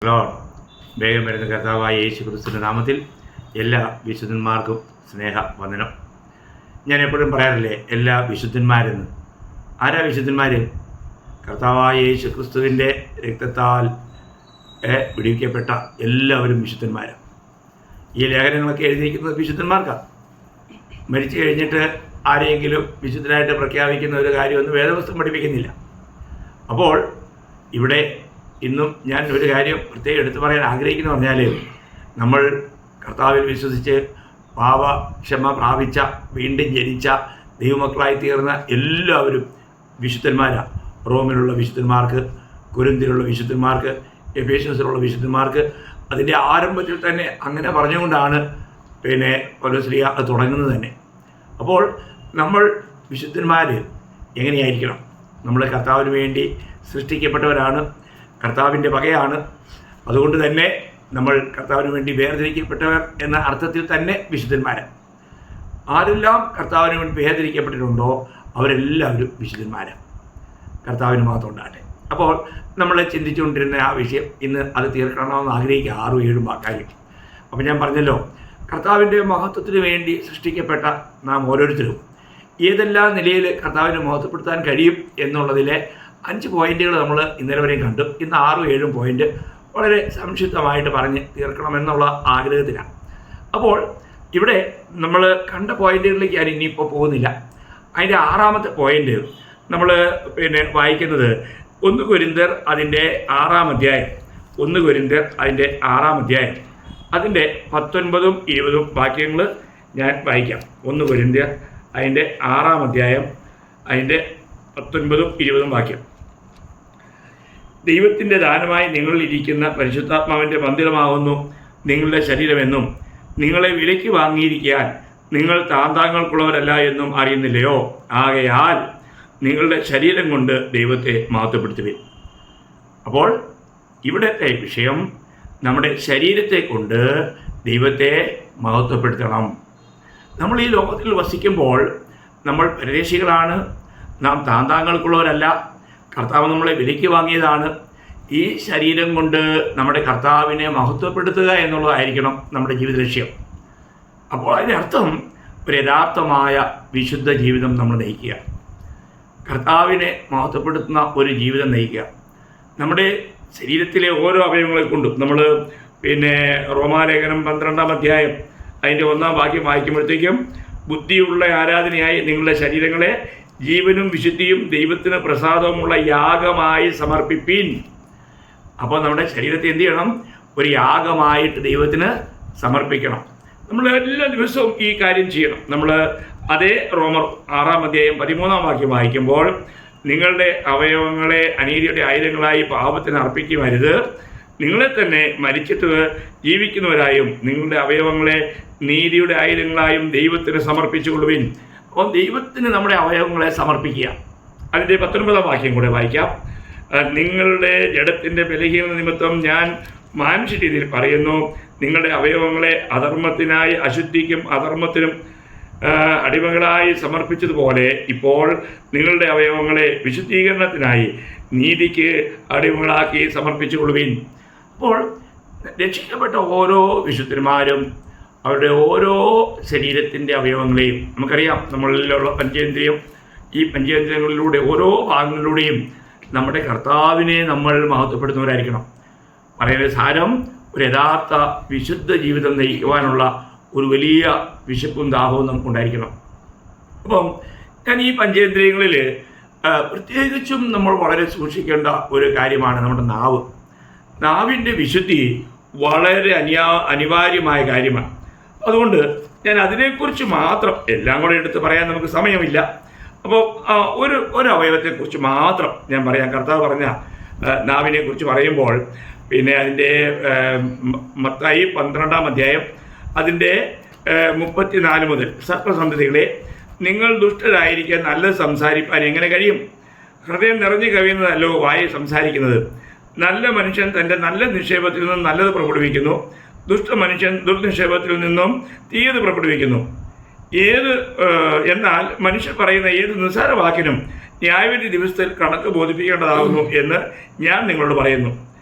Lord, വേഗം വരുന്ന കർത്താവായ യേശു ക്രിസ്തുവിൻ്റെ നാമത്തിൽ എല്ലാ വിശുദ്ധന്മാർക്കും സ്നേഹവന്ദനം. ഞാൻ എപ്പോഴും പറയാറില്ലേ, എല്ലാ വിശുദ്ധന്മാരെന്ന്. ആരാ വിശുദ്ധന്മാർ? കർത്താവായ യേശു ക്രിസ്തുവിൻ്റെ രക്തത്താൽ വിടിവിക്കപ്പെട്ട എല്ലാവരും വിശുദ്ധന്മാരാണ്. ഈ ലേഖനങ്ങളൊക്കെ എഴുതിയിരിക്കുന്നത് വിശുദ്ധന്മാർക്കാണ്. മരിച്ചു കഴിഞ്ഞിട്ട് ആരെങ്കിലും വിശുദ്ധനായിട്ട് പ്രഖ്യാപിക്കുന്ന ഒരു കാര്യമൊന്നും വേദപുസ്തകം പഠിപ്പിക്കുന്നില്ല. അപ്പോൾ ഇവിടെ ഇന്നും ഞാൻ ഒരു കാര്യം പ്രത്യേകം എടുത്തു പറയാൻ ആഗ്രഹിക്കുന്നു പറഞ്ഞാൽ, നമ്മൾ കർത്താവിൽ വിശ്വസിച്ച് പാപക്ഷമ പ്രാപിച്ച, വീണ്ടും ജനിച്ച ദൈവമക്കളായി തീർന്ന എല്ലാവരും വിശുദ്ധന്മാരാണ്. റോമിലുള്ള വിശുദ്ധന്മാർക്ക്, കൊരിന്തിലുള്ള വിശുദ്ധന്മാർക്ക്, എഫേസ്യസിലുള്ള വിശുദ്ധന്മാർക്ക് അതിൻ്റെ ആരംഭത്തിൽ തന്നെ അങ്ങനെ പറഞ്ഞുകൊണ്ടാണ് പൗലോസ്ലീഹ അത് തുടങ്ങുന്നത് തന്നെ. അപ്പോൾ നമ്മൾ വിശുദ്ധന്മാർ എങ്ങനെയായിരിക്കണം? നമ്മൾ കർത്താവിന് വേണ്ടി സൃഷ്ടിക്കപ്പെട്ടവരാണ്, കർത്താവിൻ്റെ വകയാണ്. അതുകൊണ്ട് തന്നെ നമ്മൾ കർത്താവിന് വേണ്ടി വേർതിരിക്കപ്പെട്ടവർ എന്ന അർത്ഥത്തിൽ തന്നെ വിശുദ്ധന്മാരാണ്. ആരെല്ലാം കർത്താവിന് വേണ്ടി വേർതിരിക്കപ്പെട്ടിട്ടുണ്ടോ അവരെല്ലാവരും വിശുദ്ധന്മാരാണ്. കർത്താവിന് മാത്രം ഉണ്ടാകട്ടെ. അപ്പോൾ നമ്മൾ ചിന്തിച്ചുകൊണ്ടിരുന്ന ആ വിഷയം ഇന്ന് അത് തീർക്കണമെന്ന് ആഗ്രഹിക്കുക, 6-7 കാര്യം. അപ്പോൾ ഞാൻ പറഞ്ഞല്ലോ, കർത്താവിൻ്റെ മഹത്വത്തിന് വേണ്ടി സൃഷ്ടിക്കപ്പെട്ട നാം ഓരോരുത്തരും ഏതെല്ലാം നിലയിൽ കർത്താവിനെ മഹത്വപ്പെടുത്താൻ കഴിയും എന്നുള്ളതിലെ 5 പോയിന്റുകൾ നമ്മൾ ഇന്നലെ വരെയും കണ്ടു. ഇന്ന് 6-7 പോയിന്റ് വളരെ സംക്ഷിപ്തമായിട്ട് പറഞ്ഞ് തീർക്കണമെന്നുള്ള ആഗ്രഹത്തിലാണ്. അപ്പോൾ ഇവിടെ നമ്മൾ കണ്ട പോയിന്റുകളിലേക്ക് ഞാൻ ഇനിയിപ്പോൾ പോകുന്നില്ല. അതിൻ്റെ 6ാമത്തെ പോയിന്റ് നമ്മൾ വായിക്കുന്നത് 1 കൊരിന്ത്യർ അതിൻ്റെ 6-ാം അധ്യായം. 1 കൊരിന്ത്യർ അതിൻ്റെ 6-ാം അധ്യായം, അതിൻ്റെ 19-ഉം 20-ഉം വാക്യങ്ങൾ ഞാൻ വായിക്കാം. 1 കൊരിന്ത്യർ അതിൻ്റെ 6-ാം അധ്യായം, അതിൻ്റെ 19-ഉം 20-ഉം വാക്യം. ദൈവത്തിൻ്റെ ദാനമായി നിങ്ങളിൽ ഇരിക്കുന്ന പരിശുദ്ധാത്മാവിൻ്റെ മന്ദിരമാകുന്നു നിങ്ങളുടെ ശരീരമെന്നും നിങ്ങളെ വിലയ്ക്ക് വാങ്ങിയിരിക്കാൻ നിങ്ങൾ താന്താങ്ങൾക്കുള്ളവരല്ല എന്നും അറിയുന്നില്ലയോ? ആകയാൽ നിങ്ങളുടെ ശരീരം കൊണ്ട് ദൈവത്തെ മഹത്വപ്പെടുത്തുവിൻ. അപ്പോൾ ഇവിടുത്തെ വിഷയം നമ്മുടെ ശരീരത്തെ കൊണ്ട് ദൈവത്തെ മഹത്വപ്പെടുത്തണം. നമ്മൾ ഈ ലോകത്തിൽ വസിക്കുമ്പോൾ നമ്മൾ പരദേശികളാണ്, നാം താന്താങ്ങൾക്കുള്ളവരല്ല. കർത്താവ് നമ്മളെ വിലയ്ക്ക് വാങ്ങിയതാണ്. ഈ ശരീരം കൊണ്ട് നമ്മുടെ കർത്താവിനെ മഹത്വപ്പെടുത്തുക എന്നുള്ളതായിരിക്കണം നമ്മുടെ ജീവിത ലക്ഷ്യം. അപ്പോൾ അതിനർത്ഥം ഒരു യഥാർത്ഥമായ വിശുദ്ധ ജീവിതം നമ്മൾ നയിക്കുക, കർത്താവിനെ മഹത്വപ്പെടുത്തുന്ന ഒരു ജീവിതം നയിക്കുക. നമ്മുടെ ശരീരത്തിലെ ഓരോ അവയവങ്ങളെ കൊണ്ടും നമ്മൾ റോമാലേഖനം 12-ാം അധ്യായം അതിൻ്റെ 1-ാം വാക്യം വായിക്കുമ്പോഴത്തേക്കും, ബുദ്ധിയുള്ള ആരാധനയായി നിങ്ങളുടെ ശരീരങ്ങളെ ജീവനും വിശുദ്ധിയും ദൈവത്തിന് പ്രസാദവുമുള്ള യാഗമായി സമർപ്പിപ്പീൻ. അപ്പോൾ നമ്മുടെ ശരീരത്തെ എന്ത് ചെയ്യണം? ഒരു യാഗമായിട്ട് ദൈവത്തിന് സമർപ്പിക്കണം. നമ്മൾ എല്ലാ ദിവസവും ഈ കാര്യം ചെയ്യണം. നമ്മൾ അതേ റോമർ 6-ാം അധ്യായം 13-ാം വാക്യം വായിക്കുമ്പോൾ, നിങ്ങളുടെ അവയവങ്ങളെ അനീതിയുടെ ആയുധങ്ങളായി പാപത്തിന് അർപ്പിക്കുമരുത്, നിങ്ങളെ തന്നെ മരിച്ചിട്ട് ജീവിക്കുന്നവരായും നിങ്ങളുടെ അവയവങ്ങളെ നീതിയുടെ ആയുധങ്ങളായും ദൈവത്തിന് സമർപ്പിച്ചുകൊള്ളുവിൻ. അപ്പോൾ ദൈവത്തിന് നമ്മുടെ അവയവങ്ങളെ സമർപ്പിക്കുക. അതിൻ്റെ 19-ാം വാക്യം കൂടെ വായിക്കാം. നിങ്ങളുടെ ജഡത്തിൻ്റെ ബലഹീനത നിമിത്തം ഞാൻ മാനുഷ്യ രീതിയിൽ പറയുന്നു, നിങ്ങളുടെ അവയവങ്ങളെ അധർമ്മത്തിനായി അശുദ്ധിക്കും അധർമ്മത്തിനും അടിമകളായി സമർപ്പിച്ചതുപോലെ ഇപ്പോൾ നിങ്ങളുടെ അവയവങ്ങളെ വിശുദ്ധീകരണത്തിനായി നീതിക്ക് അടിമകളാക്കി സമർപ്പിച്ചുകൊള്ളുവിൻ. അപ്പോൾ രക്ഷിക്കപ്പെട്ട ഓരോ വിശുദ്ധന്മാരും അവരുടെ ഓരോ ശരീരത്തിൻ്റെ അവയവങ്ങളെയും, നമുക്കറിയാം നമ്മളിലുള്ള പഞ്ചേന്ദ്രിയം, ഈ പഞ്ചേന്ദ്രിയങ്ങളിലൂടെ ഓരോ ഭാഗങ്ങളിലൂടെയും നമ്മുടെ കർത്താവിനെ നമ്മൾ മഹത്വപ്പെടുത്തുന്നവരായിരിക്കണം. പറയുന്ന സാരം ഒരു യഥാർത്ഥ വിശുദ്ധ ജീവിതം നയിക്കുവാനുള്ള ഒരു വലിയ വിശപ്പും ദാഹവും നമുക്കുണ്ടായിരിക്കണം. അപ്പം ഞാൻ ഈ പഞ്ചേന്ദ്രിയങ്ങളിൽ പ്രത്യേകിച്ചും നമ്മൾ വളരെ സൂക്ഷിക്കേണ്ട ഒരു കാര്യമാണ് നമ്മുടെ നാവ്. നാവിൻ്റെ വിശുദ്ധി വളരെ അനിവാര്യമായ കാര്യമാണ്. അതുകൊണ്ട് ഞാൻ അതിനെക്കുറിച്ച് മാത്രം, എല്ലാം കൂടെ എടുത്ത് പറയാൻ നമുക്ക് സമയമില്ല. അപ്പോൾ ഒരു അവയവത്തെക്കുറിച്ച് മാത്രം ഞാൻ പറയാം. കർത്താവ് പറഞ്ഞ നാവിനെ കുറിച്ച് പറയുമ്പോൾ അതിൻ്റെ മത്തായി 12-ാം അധ്യായം അതിൻ്റെ 34 മുതൽ, സർപ്പസന്തതികളെ, നിങ്ങൾ ദുഷ്ടരായിരിക്കാൻ നല്ലത് സംസാരിപ്പാൻ എങ്ങനെ കഴിയും? ഹൃദയം നിറഞ്ഞു കവിയുന്നതല്ലോ വായി സംസാരിക്കുന്നത്. നല്ല മനുഷ്യൻ തൻ്റെ നല്ല നിക്ഷേപത്തിൽ നിന്നും നല്ലത് പ്രകടിപ്പിക്കുന്നു, ദുഷ്ടമനുഷ്യൻ ദുർനിക്ഷേപത്തിൽ നിന്നും തീയത് പ്രകടിപ്പിക്കുന്നു. എന്നാൽ മനുഷ്യൻ പറയുന്ന ഏത് നിസ്സാര വാക്കിനും ന്യായവിധി ദിവസത്തിൽ കണക്ക് ബോധിപ്പിക്കേണ്ടതാകുന്നു എന്ന് ഞാൻ നിങ്ങളോട് പറയുന്നു.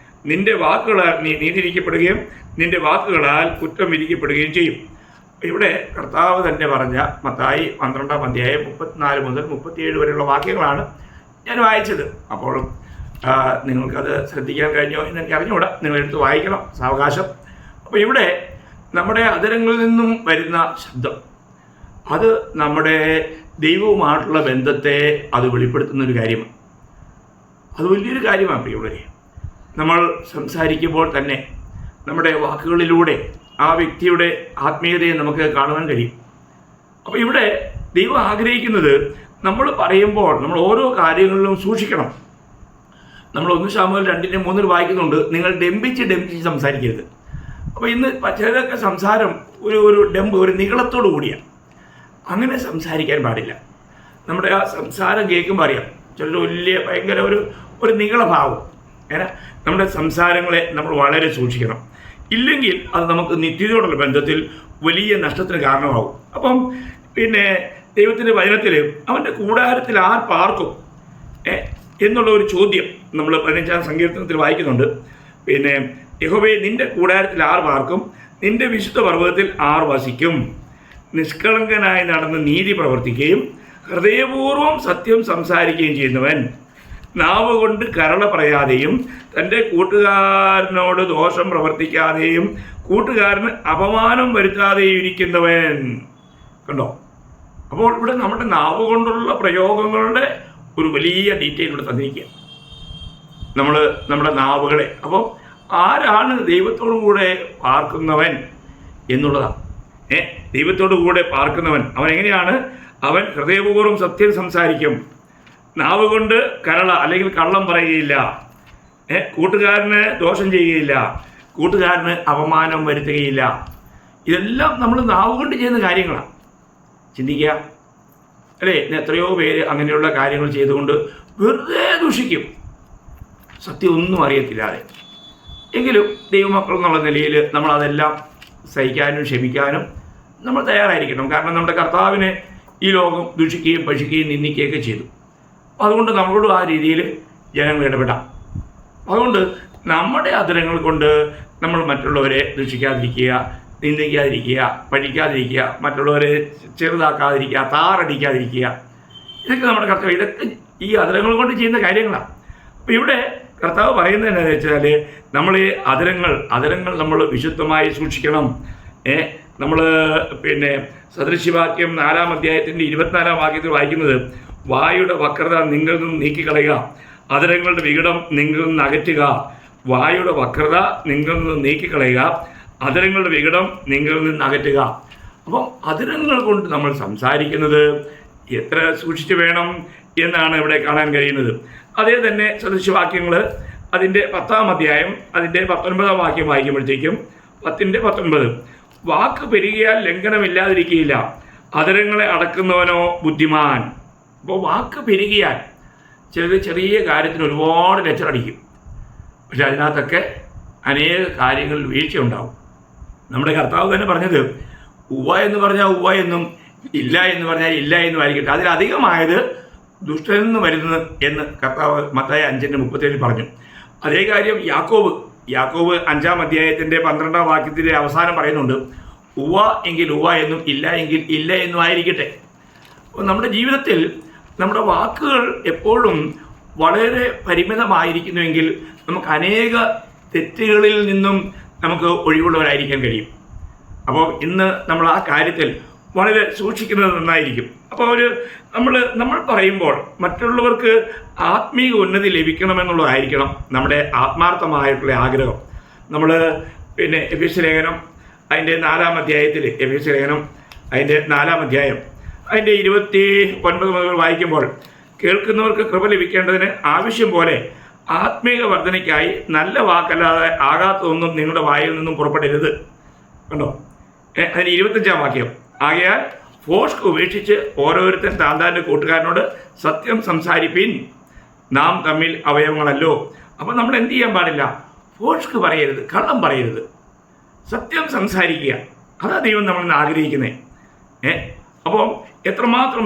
നിന്റെ വാക്കുകളാൽ നീ നീതിരിക്കപ്പെടുകയും നിന്റെ വാക്കുകളാൽ കുറ്റം വിധിക്കപ്പെടുകയും ചെയ്യും. ഇവിടെ കർത്താവ് തന്നെ പറഞ്ഞ മത്തായി 12-ാം അധ്യായം 34 മുതൽ 37 വരെയുള്ള വാക്യങ്ങളാണ് ഞാൻ വായിച്ചത്. അപ്പോൾ നിങ്ങൾക്കത് ശ്രദ്ധിക്കാൻ കഴിഞ്ഞോ എന്ന് എനിക്ക് അറിഞ്ഞുകൂടാ. നിങ്ങളെടുത്ത് വായിക്കണം സാവകാശം. അപ്പോൾ ഇവിടെ നമ്മുടെ അധരങ്ങളിൽ നിന്നും വരുന്ന ശബ്ദം അത് നമ്മുടെ ദൈവവുമായിട്ടുള്ള ബന്ധത്തെ അത് വെളിപ്പെടുത്തുന്നൊരു കാര്യമാണ്. അത് വലിയൊരു കാര്യമാണ് പ്രിയമുള്ളവരെ. നമ്മൾ സംസാരിക്കുമ്പോൾ തന്നെ നമ്മുടെ വാക്കുകളിലൂടെ ആ വ്യക്തിയുടെ ആത്മീയതയെ നമുക്ക് കാണുവാൻ കഴിയും. അപ്പോൾ ഇവിടെ ദൈവം ആഗ്രഹിക്കുന്നത് നമ്മൾ പറയുമ്പോൾ നമ്മൾ ഓരോ കാര്യങ്ങളിലും സൂക്ഷിക്കണം. നമ്മൾ 1 ശമൂവേൽ 2:3 വായിക്കുന്നുണ്ട്, നിങ്ങൾ ഡംഭിച്ച് സംസാരിക്കരുത്. അപ്പോൾ ഇന്ന് ചിലരൊക്കെ സംസാരം ഒരു നികളത്തോടു കൂടിയാണ്. അങ്ങനെ സംസാരിക്കാൻ പാടില്ല. നമ്മുടെ ആ സംസാരം കേൾക്കുമ്പോൾ അറിയാം ചിലർ ഭയങ്കര ഒരു നികളഭാവം. നമ്മുടെ സംസാരങ്ങളെ നമ്മൾ വളരെ സൂക്ഷിക്കണം. ഇല്ലെങ്കിൽ അത് നമുക്ക് നിത്യതയോടുള്ള ബന്ധത്തിൽ വലിയ നഷ്ടത്തിന് കാരണമാകും. അപ്പം ദൈവത്തിൻ്റെ വചനത്തിൽ അവൻ്റെ കൂടാരത്തിൽ ആർ പാർക്കും എന്നുള്ള ഒരു ചോദ്യം നമ്മൾ 15-ാം സങ്കീർത്തനത്തിൽ വായിക്കുന്നുണ്ട്. യഹോവേ, നിന്റെ കൂടാരത്തിൽ ആർ പാർക്കും, നിന്റെ വിശുദ്ധ പർവ്വതത്തിൽ ആർ വസിക്കും. നിഷ്കളങ്കനായി നടന്ന് നീതി പ്രവർത്തിക്കുകയും ഹൃദയപൂർവ്വം സത്യം സംസാരിക്കുകയും ചെയ്യുന്നവൻ, നാവ് കൊണ്ട് കരള പറയാതെയും തൻ്റെ കൂട്ടുകാരനോട് ദോഷം പ്രവർത്തിക്കാതെയും കൂട്ടുകാരന് അപമാനം വരുത്താതെയും ഇരിക്കുന്നവൻ. കണ്ടോ? അപ്പോൾ ഇവിടെ നമ്മുടെ നാവ് കൊണ്ടുള്ള പ്രയോഗങ്ങളുടെ ഒരു വലിയ ഡീറ്റെയിൽ ഇവിടെ തന്നിരിക്കുക. നമ്മുടെ നാവുകളെ അപ്പോൾ ആരാണ് ദൈവത്തോടു കൂടെ പാർക്കുന്നവൻ എന്നുള്ളതാണ്. ദൈവത്തോടു കൂടെ പാർക്കുന്നവൻ അവൻ എങ്ങനെയാണ്? അവൻ ഹൃദയപൂർവ്വം സത്യം സംസാരിക്കും, നാവ് കൊണ്ട് കരള അല്ലെങ്കിൽ കള്ളം പറയുകയില്ല, കൂട്ടുകാരന് ദോഷം ചെയ്യുകയില്ല, കൂട്ടുകാരന് അപമാനം വരുത്തുകയില്ല. ഇതെല്ലാം നമ്മൾ നാവ് കൊണ്ട് ചെയ്യുന്ന കാര്യങ്ങളാണ്. ചിന്തിക്കുക അല്ലേ? എത്രയോ പേര് അങ്ങനെയുള്ള കാര്യങ്ങൾ ചെയ്തുകൊണ്ട് വെറുതെ ദൂഷിക്കും, സത്യം ഒന്നും അറിയത്തില്ലാതെ. എങ്കിലും ദൈവമക്കൾ എന്നുള്ള നിലയിൽ നമ്മളതെല്ലാം സഹിക്കാനും ക്ഷമിക്കാനും നമ്മൾ തയ്യാറായിരിക്കണം. കാരണം നമ്മുടെ കർത്താവിനെ ഈ ലോകം ദൂഷിക്കുകയും ഭക്ഷിക്കുകയും നിന്ദിക്കുകയൊക്കെ ചെയ്തു. അതുകൊണ്ട് നമ്മളോട് ആ രീതിയിൽ ജനങ്ങൾ ഇടപെടാം. അതുകൊണ്ട് നമ്മുടെ അധരങ്ങൾ കൊണ്ട് നമ്മൾ മറ്റുള്ളവരെ ദൂഷിക്കാതിരിക്കുക, നിന്ദിക്കാതിരിക്കുക, പഴിക്കാതിരിക്കുക, മറ്റുള്ളവരെ ചെറുതാക്കാതിരിക്കുക, താറടിക്കാതിരിക്കുക. ഇതൊക്കെ നമ്മുടെ കർത്താവ്, ഇതൊക്കെ ഈ അധരങ്ങൾ കൊണ്ട് ചെയ്യുന്ന കാര്യങ്ങളാണ്. അപ്പോൾ ഇവിടെ കർത്താവ് പറയുന്നത് എന്താണെന്ന് വെച്ചാൽ നമ്മൾ ഈ അധരങ്ങൾ നമ്മൾ വിശുദ്ധമായി സൂക്ഷിക്കണം. നമ്മൾ സദൃശ്യവാക്യം 4-ാം അധ്യായത്തിൻ്റെ 24-ാം വാക്യത്തിൽ വായിക്കുന്നത്, വായുടെ വക്രത നിങ്ങളിൽ നിന്നും നീക്കിക്കളയുക, അധരങ്ങളുടെ വികടം നിങ്ങളിൽ നിന്ന് അകറ്റുക. വായുടെ വക്രത നിങ്ങളിൽ നിന്ന് നീക്കിക്കളയുക, അധരങ്ങളുടെ വികടം നിങ്ങളിൽ നിന്ന് അകറ്റുക. അപ്പം അധരങ്ങൾ കൊണ്ട് നമ്മൾ സംസാരിക്കുന്നത് എത്ര സൂക്ഷിച്ച് വേണം എന്നാണ് ഇവിടെ കാണാൻ കഴിയുന്നത്. അതേ തന്നെ സദൃശ്യവാക്യങ്ങൾ അതിൻ്റെ 10-ാം അധ്യായം അതിൻ്റെ 19-ാം വാക്യം വായിക്കുമ്പോഴത്തേക്കും 10-19, വാക്ക് പെരുകിയാൽ ലംഘനമില്ലാതിരിക്കുകയില്ല, അധരങ്ങളെ അടക്കുന്നവനോ ബുദ്ധിമാൻ. അപ്പോൾ വാക്ക് പെരുകിയാൽ ചെറിയ കാര്യത്തിന് ഒരുപാട് ലെച്ചറടിക്കും. പക്ഷെ അതിനകത്തൊക്കെ അനേക കാര്യങ്ങളിൽ വീഴ്ചയുണ്ടാവും. നമ്മുടെ കർത്താവ് തന്നെ പറഞ്ഞത്, ഉവ്വ എന്ന് പറഞ്ഞാൽ ഉവ്വ എന്നും ഇല്ല എന്ന് പറഞ്ഞാൽ ഇല്ല എന്നും ആയിരിക്കട്ടെ, അതിലധികമായത് ദുഷ്ടനിൽ നിന്ന് വരുന്നത് എന്ന് കർത്താവ് മത്തായി 5:37 പറഞ്ഞു. അതേ കാര്യം യാക്കോബ് 5-ാം അധ്യായത്തിൻ്റെ 12-ാം വാക്യത്തിൻ്റെ അവസാനം പറയുന്നുണ്ട്, ഉവ്വ എങ്കിൽ ഉവ്വ എന്നും ഇല്ല എങ്കിൽ ഇല്ല എന്നും ആയിരിക്കട്ടെ. അപ്പോൾ നമ്മുടെ ജീവിതത്തിൽ നമ്മുടെ വാക്കുകൾ എപ്പോഴും വളരെ പരിമിതമായിരിക്കുന്നുവെങ്കിൽ നമുക്ക് അനേക തെറ്റുകളിൽ നിന്നും നമുക്ക് ഒഴിവുള്ളവരായിരിക്കാൻ കഴിയും. അപ്പോൾ ഇന്ന് നമ്മൾ ആ കാര്യത്തിൽ വളരെ സൂക്ഷിക്കുന്നത് നന്നായിരിക്കും. അപ്പോൾ നമ്മൾ പറയുമ്പോൾ മറ്റുള്ളവർക്ക് ആത്മീയ ഉന്നതി ലഭിക്കണമെന്നുള്ളതായിരിക്കണം നമ്മുടെ ആത്മാർത്ഥമായിട്ടുള്ള ആഗ്രഹം. നമ്മൾ എഫേസ്യ ലേഖനം അതിൻ്റെ 4-ാം അധ്യായത്തിൽ എഫേസ്യ ലേഖനം അതിൻ്റെ 4-ാം അധ്യായം അതിൻ്റെ 29 മുതൽ വായിക്കുമ്പോൾ, കേൾക്കുന്നവർക്ക് കൃപ ലഭിക്കേണ്ടതിന് ആവശ്യം പോലെ ആത്മീയ വർധനയ്ക്കായി നല്ല വാക്കല്ലാതെ ആകാത്തതൊന്നും നിങ്ങളുടെ വായിൽ നിന്നും പുറപ്പെടരുത്. കണ്ടോ? അതിന് 25-ാം വാക്യം, ആകയാൽ ഫോഷ്ക്ക് ഉപേക്ഷിച്ച് ഓരോരുത്തൻ താന്താൻ്റെ കൂട്ടുകാരനോട് സത്യം സംസാരിപ്പിൻ, നാം തമ്മിൽ അവയവങ്ങളല്ലോ. അപ്പം നമ്മൾ എന്ത് ചെയ്യാൻ പാടില്ല? ഫോഷ്ക്ക് പറയരുത്, കള്ളം പറയരുത്, സത്യം സംസാരിക്കുക. അതാ ദൈവം നമ്മളിന്ന് ആഗ്രഹിക്കുന്നത്. അപ്പോൾ എത്രമാത്രം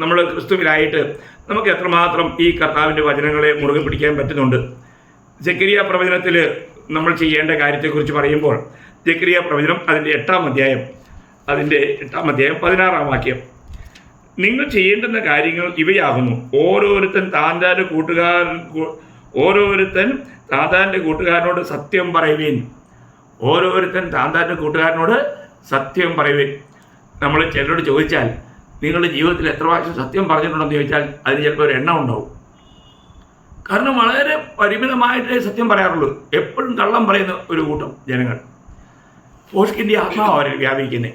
നമ്മൾ ക്രിസ്തുവിലായിട്ട് നമുക്ക് എത്രമാത്രം ഈ കർത്താവിൻ്റെ വചനങ്ങളെ മുറുകെ പിടിക്കാൻ പറ്റുന്നുണ്ട്. സെക്കരിയ പ്രവചനത്തിൽ നമ്മൾ ചെയ്യേണ്ട കാര്യത്തെക്കുറിച്ച് പറയുമ്പോൾ സെക്കരിയ പ്രവചനം അതിൻ്റെ 8-ാം അധ്യായം 16-ാം വാക്യം, നിങ്ങൾ ചെയ്യേണ്ടുന്ന കാര്യങ്ങൾ ഇവയാകുന്നു. ഓരോരുത്തൻ താന്താൻ്റെ കൂട്ടുകാരനോട് സത്യം പറയുവേൻ. ഓരോരുത്തൻ താന്താൻ്റെ കൂട്ടുകാരനോട് സത്യം പറയുവേൻ. നമ്മൾ ചിലരോട് ചോദിച്ചാൽ നിങ്ങളുടെ ജീവിതത്തിൽ എത്ര പ്രാവശ്യം സത്യം പറഞ്ഞിട്ടുണ്ടെന്ന് ചോദിച്ചാൽ അതിന് ചിലപ്പോൾ ഒരു എണ്ണം ഉണ്ടാവും. കാരണം വളരെ പരിമിതമായിട്ടേ സത്യം പറയാറുള്ളൂ. എപ്പോഴും കള്ളം പറയുന്ന ഒരു കൂട്ടം ജനങ്ങൾ. പോഷ്കിൻ്റെ ആത്മാവ് അവരിൽ വ്യാപിക്കുന്നത്.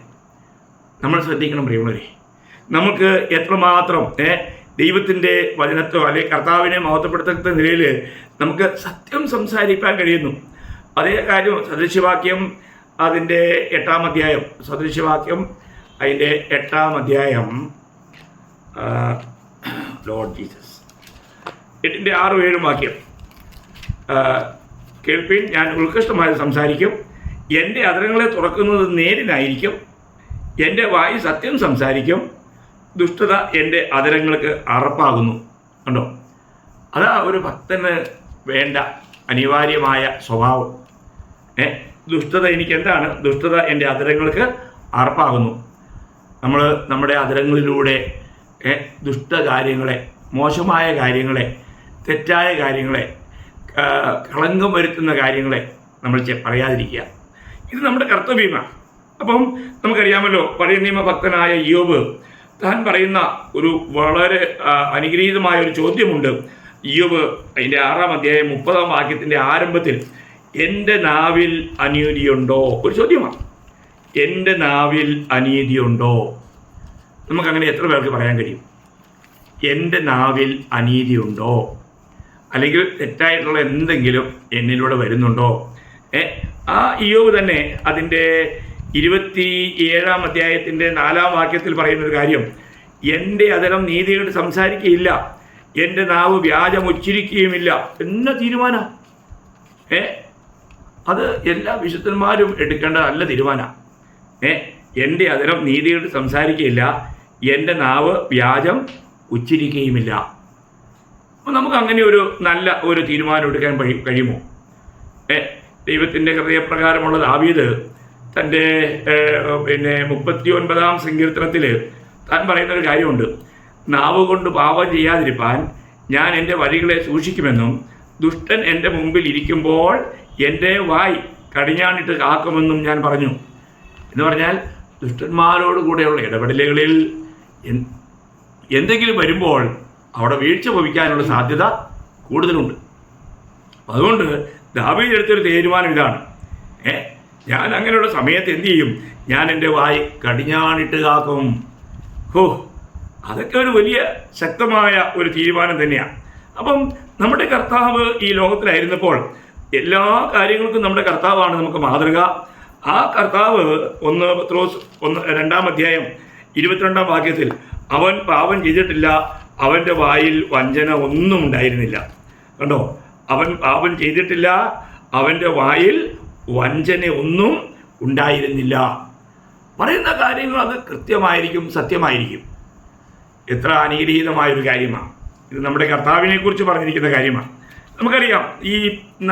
നമ്മൾ ശ്രദ്ധിക്കണം പ്രിയമുള്ളവരെ. നമുക്ക് എത്രമാത്രം ദൈവത്തിൻ്റെ വചനത്തോ അല്ലെങ്കിൽ കർത്താവിനെ മഹത്വപ്പെടുത്തത്ത നിലയിൽ നമുക്ക് സത്യം സംസാരിക്കാൻ കഴിയുന്നു. അതേ കാര്യം സദൃശ്യവാക്യം അതിൻ്റെ 8-ാം അധ്യായം, സദൃശ്യവാക്യം അതിൻ്റെ 8-ാം അധ്യായം, ലോർഡ് ജീസസ് 8-ന്റെ 6-7 വാക്യം, കേൾപ്പിൻ, ഞാൻ ഉത്കൃഷ്ടമായി സംസാരിക്കും, എൻ്റെ അധരങ്ങളെ തുറക്കുന്നത് നേരിനായിരിക്കും, എൻ്റെ വായി സത്യം സംസാരിക്കും, ദുഷ്ടത എൻ്റെ അധരങ്ങൾക്ക് അറപ്പാകുന്നു. കണ്ടോ, അതാ ഒരു ഭക്തന് വേണ്ട അനിവാര്യമായ സ്വഭാവം. ദുഷ്ടത എനിക്ക് എന്താണ്? ദുഷ്ടത എൻ്റെ അധരങ്ങൾക്ക് അറപ്പാകുന്നു. നമ്മൾ നമ്മുടെ അധരങ്ങളിലൂടെ ദുഷ്ടകാര്യങ്ങളെ, മോശമായ കാര്യങ്ങളെ, തെറ്റായ കാര്യങ്ങളെ, കളങ്കം വരുത്തുന്ന കാര്യങ്ങളെ നമ്മൾ പറയാതിരിക്കുക. ഇത് നമ്മുടെ കർത്തവ്യമാണ്. അപ്പം നമുക്കറിയാമല്ലോ, പഴയ നിയമ ഭക്തനായ ഇയ്യോബ് താൻ പറയുന്ന ഒരു വളരെ അനുഗ്രഹീതമായ ഒരു ചോദ്യമുണ്ട്. ഇയ്യോബ് അതിൻ്റെ 6-ാം അധ്യായം 30-ാം വാക്യത്തിൻ്റെ ആരംഭത്തിൽ, എൻ്റെ നാവിൽ അനീതിയുണ്ടോ? ഒരു ചോദ്യമാണ്. എൻ്റെ നാവിൽ അനീതിയുണ്ടോ? നമുക്കങ്ങനെ എത്ര പേർക്ക് പറയാൻ കഴിയും? എൻ്റെ നാവിൽ അനീതിയുണ്ടോ? അല്ലെങ്കിൽ തെറ്റായിട്ടുള്ള എന്തെങ്കിലും എന്നിലൂടെ വരുന്നുണ്ടോ? ആ ഇയ്യോബ് തന്നെ അതിൻ്റെ 27-ാം അധ്യായത്തിൻ്റെ 4-ാം വാക്യത്തിൽ പറയുന്നൊരു കാര്യം, എൻ്റെ അധരം നീതിയോട് സംസാരിക്കുകയില്ല, എൻ്റെ നാവ് വ്യാജം ഉച്ചരിക്കുകയുമില്ല എന്ന തീരുമാനം. അത് എല്ലാ വിശുദ്ധന്മാരും എടുക്കേണ്ട നല്ല തീരുമാനം. എൻ്റെ അധരം നീതിയോട് സംസാരിക്കുകയില്ല, എൻ്റെ നാവ് വ്യാജം ഉച്ചരിക്കുകയുമില്ല. അപ്പോൾ നമുക്ക് അങ്ങനെ ഒരു നല്ല ഒരു തീരുമാനം എടുക്കാൻ കഴിയുമോ? ദൈവത്തിൻ്റെ ഹൃദയപ്രകാരമുള്ള ദാവീദ് തൻ്റെ 39-ാം സങ്കീർത്തനത്തിൽ താൻ പറയുന്നൊരു കാര്യമുണ്ട്. നാവ് കൊണ്ട് പാപം ചെയ്യാതിരിപ്പാൻ ഞാൻ എൻ്റെ വഴികളെ സൂക്ഷിക്കുമെന്നും ദുഷ്ടൻ എൻ്റെ മുമ്പിൽ ഇരിക്കുമ്പോൾ എൻ്റെ വായ് കടിഞ്ഞാണിട്ട് കാക്കുമെന്നും ഞാൻ പറഞ്ഞു. എന്ന് പറഞ്ഞാൽ ദുഷ്ടന്മാരോട് കൂടെയുള്ള ഇടപെടലുകളിൽ എന്തെങ്കിലും വരുമ്പോൾ അവിടെ വീഴ്ച ഭവിക്കാനുള്ള സാധ്യത കൂടുതലുണ്ട്. അതുകൊണ്ട് ദാവീദ് എടുത്തൊരു തീരുമാനം ഇതാണ്. ഞാൻ അങ്ങനെയുള്ള സമയത്ത് എന്തു ചെയ്യും? ഞാൻ എൻ്റെ വായ് കടിഞ്ഞാണിട്ട് കാക്കും. അതൊക്കെ ഒരു വലിയ ശക്തമായ ഒരു തീരുമാനം തന്നെയാണ്. അപ്പം നമ്മുടെ കർത്താവ് ഈ ലോകത്തിലായിരുന്നപ്പോൾ എല്ലാ കാര്യങ്ങൾക്കും നമ്മുടെ കർത്താവാണ് നമുക്ക് മാതൃക. ആ കർത്താവ് 1 പത്രോസ് 2-ാം അധ്യായം 22-ാം വാക്യത്തിൽ, അവൻ പാപം ചെയ്തിട്ടില്ല, അവൻ്റെ വായിൽ വഞ്ചന ഒന്നും ഉണ്ടായിരുന്നില്ല. കണ്ടോ, അവൻ പാപം ചെയ്തിട്ടില്ല, അവൻ്റെ വായിൽ വഞ്ചന ഒന്നും ഉണ്ടായിരുന്നില്ല. പറയുന്ന കാര്യങ്ങൾ അത് കൃത്യമായിരിക്കും, സത്യമായിരിക്കും. എത്ര അനുഗ്രഹീതമായൊരു കാര്യമാണ് ഇത്. നമ്മുടെ കർത്താവിനെ കുറിച്ച് പറഞ്ഞിരിക്കുന്ന കാര്യമാണ്. നമുക്കറിയാം, ഈ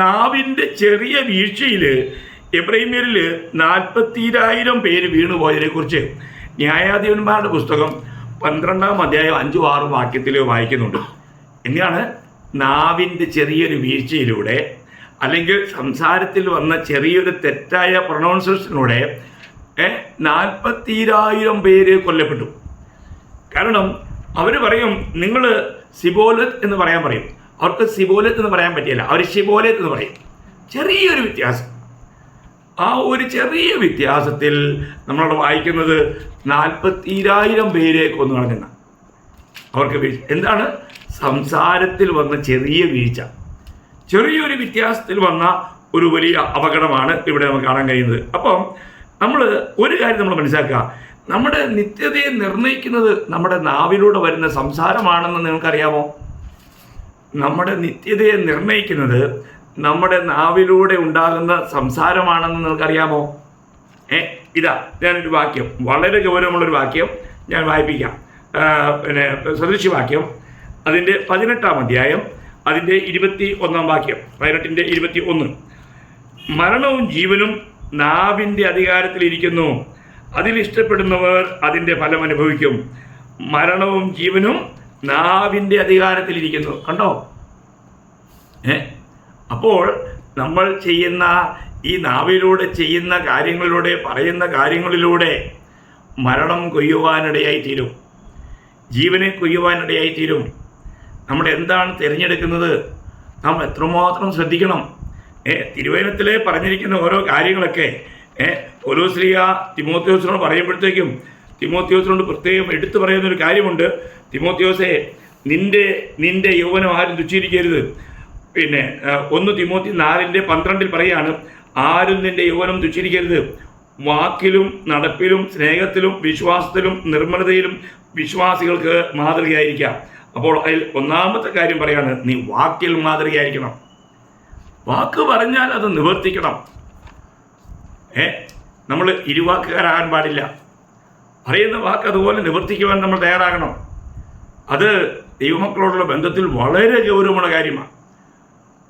നാവിൻ്റെ ചെറിയ വീഴ്ചയിൽ എബ്രായമ്യരിൽ 40,000 പേര് വീണുപോയതിനെക്കുറിച്ച് ന്യായാധിപന്മാരുടെ പുസ്തകം 12-ാം അധ്യായം 5-6 വാക്യത്തിൽ വായിക്കുന്നുണ്ട്. എങ്ങനെയാണ്? നാവിൻ്റെ ചെറിയൊരു വീഴ്ചയിലൂടെ അല്ലെങ്കിൽ സംസാരത്തിൽ വന്ന ചെറിയൊരു തെറ്റായ പ്രൊണൗൺസിയേഷനിലൂടെ 40,000 പേര് കൊല്ലപ്പെട്ടു. കാരണം അവർ പറയും, നിങ്ങൾ സിബോലത്ത് എന്ന് പറയാൻ പറയും. അവർക്ക് സിബോലത്ത് എന്ന് പറയാൻ പറ്റില്ല, അവർ ഷിബോലത്ത് എന്ന് പറയും. ചെറിയൊരു വ്യത്യാസം. ആ ഒരു ചെറിയ വ്യത്യാസത്തിൽ നമ്മളവിടെ വായിക്കുന്നത് 40,000 പേരെ കൊന്നു കളഞ്ഞെന്ന. അവർക്ക് എന്താണ്? സംസാരത്തിൽ വന്ന ചെറിയ വീഴ്ച, ചെറിയൊരു വ്യത്യാസത്തിൽ വന്ന ഒരു വലിയ അപകടമാണ് ഇവിടെ നമുക്ക് കാണാൻ കഴിയുന്നത്. അപ്പം നമ്മൾ ഒരു കാര്യം നമ്മൾ മനസ്സിലാക്കുക, നമ്മുടെ നിത്യതയെ നിർണ്ണയിക്കുന്നത് നമ്മുടെ നാവിലൂടെ വരുന്ന സംസാരമാണെന്ന് നിങ്ങൾക്കറിയാമോ? നമ്മുടെ നിത്യതയെ നിർണ്ണയിക്കുന്നത് നമ്മുടെ നാവിലൂടെ ഉണ്ടാകുന്ന സംസാരമാണെന്ന് നിങ്ങൾക്കറിയാമോ? ഇതാ ഞാനൊരു വാക്യം, വളരെ ഗൗരവമുള്ളൊരു വാക്യം ഞാൻ വായിപ്പിക്കാം. സദൃശ്യവാക്യം അതിൻ്റെ 18-ാം അധ്യായം അതിൻ്റെ 21 വാക്യം, 18:21. മരണവും ജീവനും നാവിൻ്റെ അധികാരത്തിലിരിക്കുന്നു, അതിലിഷ്ടപ്പെടുന്നവർ അതിൻ്റെ ഫലം അനുഭവിക്കും. മരണവും ജീവനും നാവിൻ്റെ അധികാരത്തിലിരിക്കുന്നു. കണ്ടോ? അപ്പോൾ നമ്മൾ ചെയ്യുന്ന ഈ നാവിലൂടെ ചെയ്യുന്ന കാര്യങ്ങളിലൂടെ, പറയുന്ന കാര്യങ്ങളിലൂടെ മരണം കൊയ്യുവാനിടയായിത്തീരും, ജീവനെ കൊയ്യുവാനിടയായിത്തീരും. നമ്മൾ എന്താണ് തിരഞ്ഞെടുക്കുന്നത് നാം എത്രമാത്രം ശ്രദ്ധിക്കണം. തിരുവചനത്തിൽ പറഞ്ഞിരിക്കുന്ന ഓരോ കാര്യങ്ങളൊക്കെ പൗലോസ് തിമോത്തിയോസിനോട് പറയുമ്പോഴത്തേക്കും തിമോത്തിയോസിനോട് പ്രത്യേകം എടുത്തു പറയുന്നൊരു കാര്യമുണ്ട്. തിമോത്തിയോസേ, നിന്റെ യൗവനം ആരും തുച്ഛീകരിക്കരുത്. പിന്നെ 1 തിമോത്തി 4:12 പറയാണ്, ആരും നിന്റെ യൗവനം തുച്ഛീകരിക്കരുത്. വാക്കിലും നടപ്പിലും സ്നേഹത്തിലും വിശ്വാസത്തിലും നിർമ്മലതയിലും വിശ്വാസികൾക്ക് മാതൃകയായിരിക്കാം. അപ്പോൾ അതിൽ ഒന്നാമത്തെ കാര്യം പറയാണ്, നീ വാക്കിൽ മാതൃകയായിരിക്കണം. വാക്ക് പറഞ്ഞാൽ അത് നിവർത്തിക്കണം. നമ്മൾ ഇരുവാക്കുകാരാകാൻ പാടില്ല. പറയുന്ന വാക്ക് അതുപോലെ നിവർത്തിക്കുവാൻ നമ്മൾ തയ്യാറാകണം. അത് ദൈവമക്കളോടുള്ള ബന്ധത്തിൽ വളരെ ഗൗരവമുള്ള കാര്യമാണ്.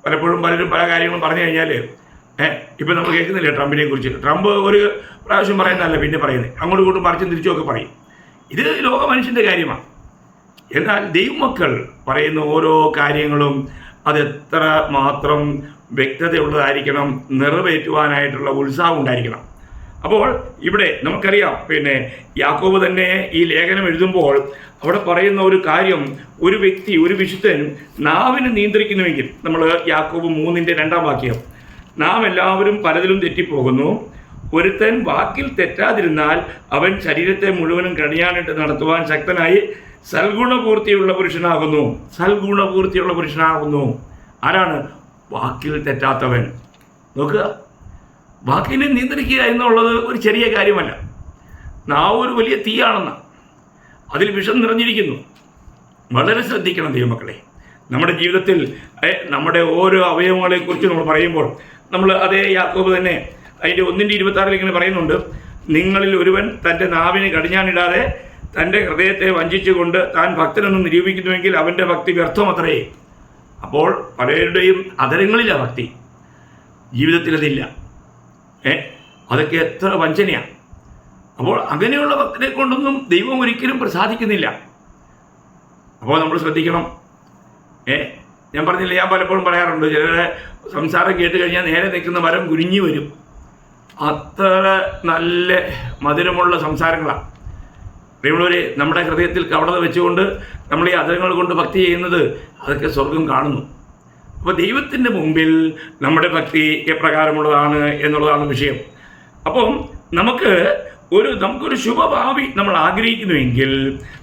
പലപ്പോഴും പലരും പല കാര്യങ്ങളും പറഞ്ഞു കഴിഞ്ഞാൽ ഇപ്പം നമ്മൾ കേൾക്കുന്നില്ല ട്രംപിനെ കുറിച്ച്. ട്രംപ് ഒരു പ്രാവശ്യം പറയുന്നതല്ല പിന്നെ പറയുന്നത്, അങ്ങോട്ടും ഇങ്ങോട്ടും മറിച്ചും തിരിച്ചുമൊക്കെ പറയും. ഇത് ലോക മനുഷ്യൻ്റെ കാര്യമാണ്. എന്നാൽ ദൈവമക്കൾ പറയുന്ന ഓരോ കാര്യങ്ങളും അതെത്ര മാത്രം വ്യക്തതയുള്ളതായിരിക്കണം, നിറവേറ്റുവാനായിട്ടുള്ള ഉത്സാഹം ഉണ്ടായിരിക്കണം. അപ്പോൾ ഇവിടെ നമുക്കറിയാം, പിന്നെ യാക്കോബ് തന്നെ ഈ ലേഖനം എഴുതുമ്പോൾ അവിടെ പറയുന്ന ഒരു കാര്യം, ഒരു വ്യക്തി, ഒരു വിശുദ്ധൻ നാവിനെ നിയന്ത്രിക്കുന്നുവെങ്കിൽ, നമ്മൾ യാക്കോബ് 3:2 വാക്യം, നാം എല്ലാവരും പലതിലും തെറ്റിപ്പോകുന്നു, ഒരുത്തൻ വാക്കിൽ തെറ്റാതിരുന്നാൽ അവൻ ശരീരത്തെ മുഴുവനും കണിയാനിട്ട് നടത്തുവാൻ ശക്തനായി സൽഗുണപൂർത്തിയുള്ള പുരുഷനാകുന്നു. സൽഗുണപൂർത്തിയുള്ള പുരുഷനാകുന്നു. ആരാണ്? വാക്കിൽ തെറ്റാത്തവൻ. നോക്കുക, വാക്കിനെ നിയന്ത്രിക്കുക എന്നുള്ളത് ഒരു ചെറിയ കാര്യമല്ല. നാവ് ഒരു വലിയ തീയാണെന്ന്, അതിൽ വിഷം നിറഞ്ഞിരിക്കുന്നു. വളരെ ശ്രദ്ധിക്കണം ദൈവമക്കളെ. നമ്മുടെ ജീവിതത്തിൽ നമ്മുടെ ഓരോ അവയവങ്ങളെക്കുറിച്ച് നമ്മൾ പറയുമ്പോൾ നമ്മൾ അതേ യാക്കോബ് തന്നെ അതിൻ്റെ 1:26 ഇങ്ങനെ പറയുന്നുണ്ട്, നിങ്ങളിൽ ഒരുവൻ തൻ്റെ നാവിന് കടിഞ്ഞാണിടാതെ തൻ്റെ ഹൃദയത്തെ വഞ്ചിച്ചുകൊണ്ട് താൻ ഭക്തനെന്ന് നിരൂപിക്കുന്നുവെങ്കിൽ അവൻ്റെ ഭക്തി വ്യർത്ഥമത്രേ. അപ്പോൾ പലരുടെയും അധരങ്ങളിലാണ് ഭക്തി, ജീവിതത്തിൽ അതില്ല. അതൊക്കെ എത്ര വഞ്ചനയാണ്. അപ്പോൾ അങ്ങനെയുള്ള ഭക്തനെ കൊണ്ടൊന്നും ദൈവം ഒരിക്കലും പ്രസാദിക്കുന്നില്ല. അപ്പോൾ നമ്മൾ ശ്രദ്ധിക്കണം. ഞാൻ പറഞ്ഞില്ല, ഞാൻ പലപ്പോഴും പറയാറുണ്ട്, ചിലരുടെ സംസാരം കേട്ട് കഴിഞ്ഞാൽ നേരെ നിൽക്കുന്ന മരം കുനിഞ്ഞു വരും. അത്ര നല്ല മധുരമുള്ള സംസാരങ്ങളാണ്. പ്രിയമുള്ളവരെ, നമ്മുടെ ഹൃദയത്തിൽ കവടത വെച്ചുകൊണ്ട് നമ്മൾ ഈ അധരങ്ങൾ കൊണ്ട് ഭക്തി ചെയ്യുന്നത്, അതൊക്കെ സ്വർഗം കാണുന്നു. അപ്പോൾ ദൈവത്തിൻ്റെ മുമ്പിൽ നമ്മുടെ ഭക്തി എപ്രകാരമുള്ളതാണ് എന്നുള്ളതാണ് വിഷയം. അപ്പം നമുക്കൊരു ശുഭഭാവി നമ്മൾ ആഗ്രഹിക്കുന്നുവെങ്കിൽ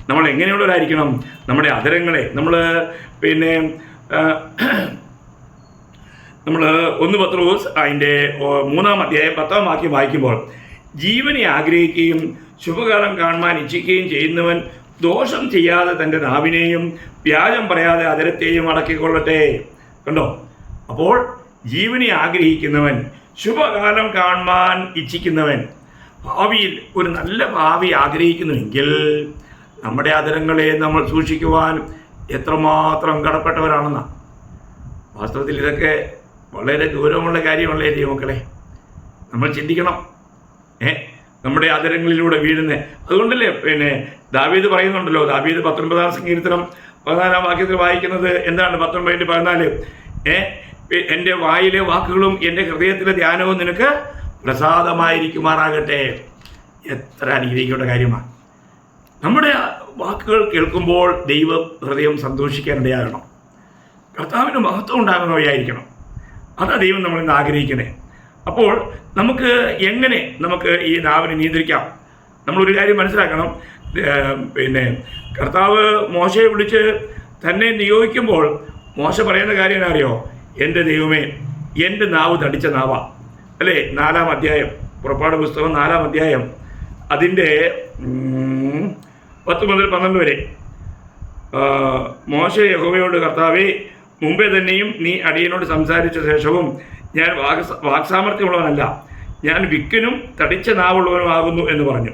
നമ്മൾ എങ്ങനെയുള്ളവരായിരിക്കണം? നമ്മുടെ അധരങ്ങളെ നമ്മൾ 1 പത്രോസ് അതിൻ്റെ 3-ാം അധ്യായം 10-ാം വാക്യം വായിക്കുമ്പോൾ, ജീവനെ ആഗ്രഹിക്കുകയും ശുഭകാലം കാണുവാൻ ഇച്ഛിക്കുകയും ചെയ്യുന്നവൻ ദോഷം ചെയ്യാതെ തൻ്റെ നാവിനെയും വ്യാജം പറയാതെ അധരത്തെയും അടക്കിക്കൊള്ളട്ടെ. കണ്ടോ? അപ്പോൾ ജീവനെ ആഗ്രഹിക്കുന്നവൻ, ശുഭകാലം കാണുവാൻ ഇച്ഛിക്കുന്നവൻ, ഭാവിയിൽ ഒരു നല്ല ഭാവി ആഗ്രഹിക്കുന്നുവെങ്കിൽ നമ്മുടെ അധരങ്ങളെ നമ്മൾ സൂക്ഷിക്കുവാൻ എത്രമാത്രം കടപ്പെട്ടവരാണെന്നാണ്. വാസ്തവത്തിൽ ഇതൊക്കെ വളരെ ഗൗരവമുള്ള കാര്യമല്ലേ ദൈവമക്കളെ? നമ്മൾ ചിന്തിക്കണം. നമ്മുടെ അധരങ്ങളിലൂടെ വീഴുന്നത്. അതുകൊണ്ടല്ലേ ദാവീദ് പറയുന്നുണ്ടല്ലോ, ദാവീദ് 19-ാം സങ്കീർത്തനം 14-ാം വാക്യത്തിൽ വായിക്കുന്നത് എന്താണ്? 19:14, എൻ്റെ വായിലെ വാക്കുകളും എൻ്റെ ഹൃദയത്തിലെ ധ്യാനവും നിനക്ക് പ്രസാദമായിരിക്കുമാറാകട്ടെ. എത്ര അനുഗ്രഹിക്കേണ്ട കാര്യമാണ്. നമ്മുടെ വാക്കുകൾ കേൾക്കുമ്പോൾ ദൈവ ഹൃദയം സന്തോഷിക്കാനിടയാകണം, കർത്താവിന് മഹത്വം ഉണ്ടാകുന്നവയായിരിക്കണം. അതാണ് ദൈവം നമ്മളിന്ന് ആഗ്രഹിക്കുന്നത്. അപ്പോൾ നമുക്ക് എങ്ങനെ ഈ നാവിനെ നിയന്ത്രിക്കാം? നമ്മളൊരു കാര്യം മനസ്സിലാക്കണം. കർത്താവ് മോശയെ വിളിച്ച് തന്നെ നിയോഗിക്കുമ്പോൾ മോശ പറയുന്ന കാര്യം എന്നാ അറിയോ? എൻ്റെ ദൈവമേ, എൻ്റെ നാവ് തടിച്ച നാവാ. അല്ലേ? 4-ാം അധ്യായം, പുറപ്പാട് പുസ്തകം 4-ാം അധ്യായം അതിൻ്റെ 10 മുതൽ 12 വരെ. മോശ യഹോവയോട്, കർത്താവേ, മുമ്പേ തന്നെയും നീ അടിയനോട് സംസാരിച്ച ശേഷവും ഞാൻ വാക്സാമർത്ഥ്യമുള്ളവനല്ല, ഞാൻ വിക്കനും തടിച്ച നാവുള്ളവനുമാകുന്നു എന്ന് പറഞ്ഞു.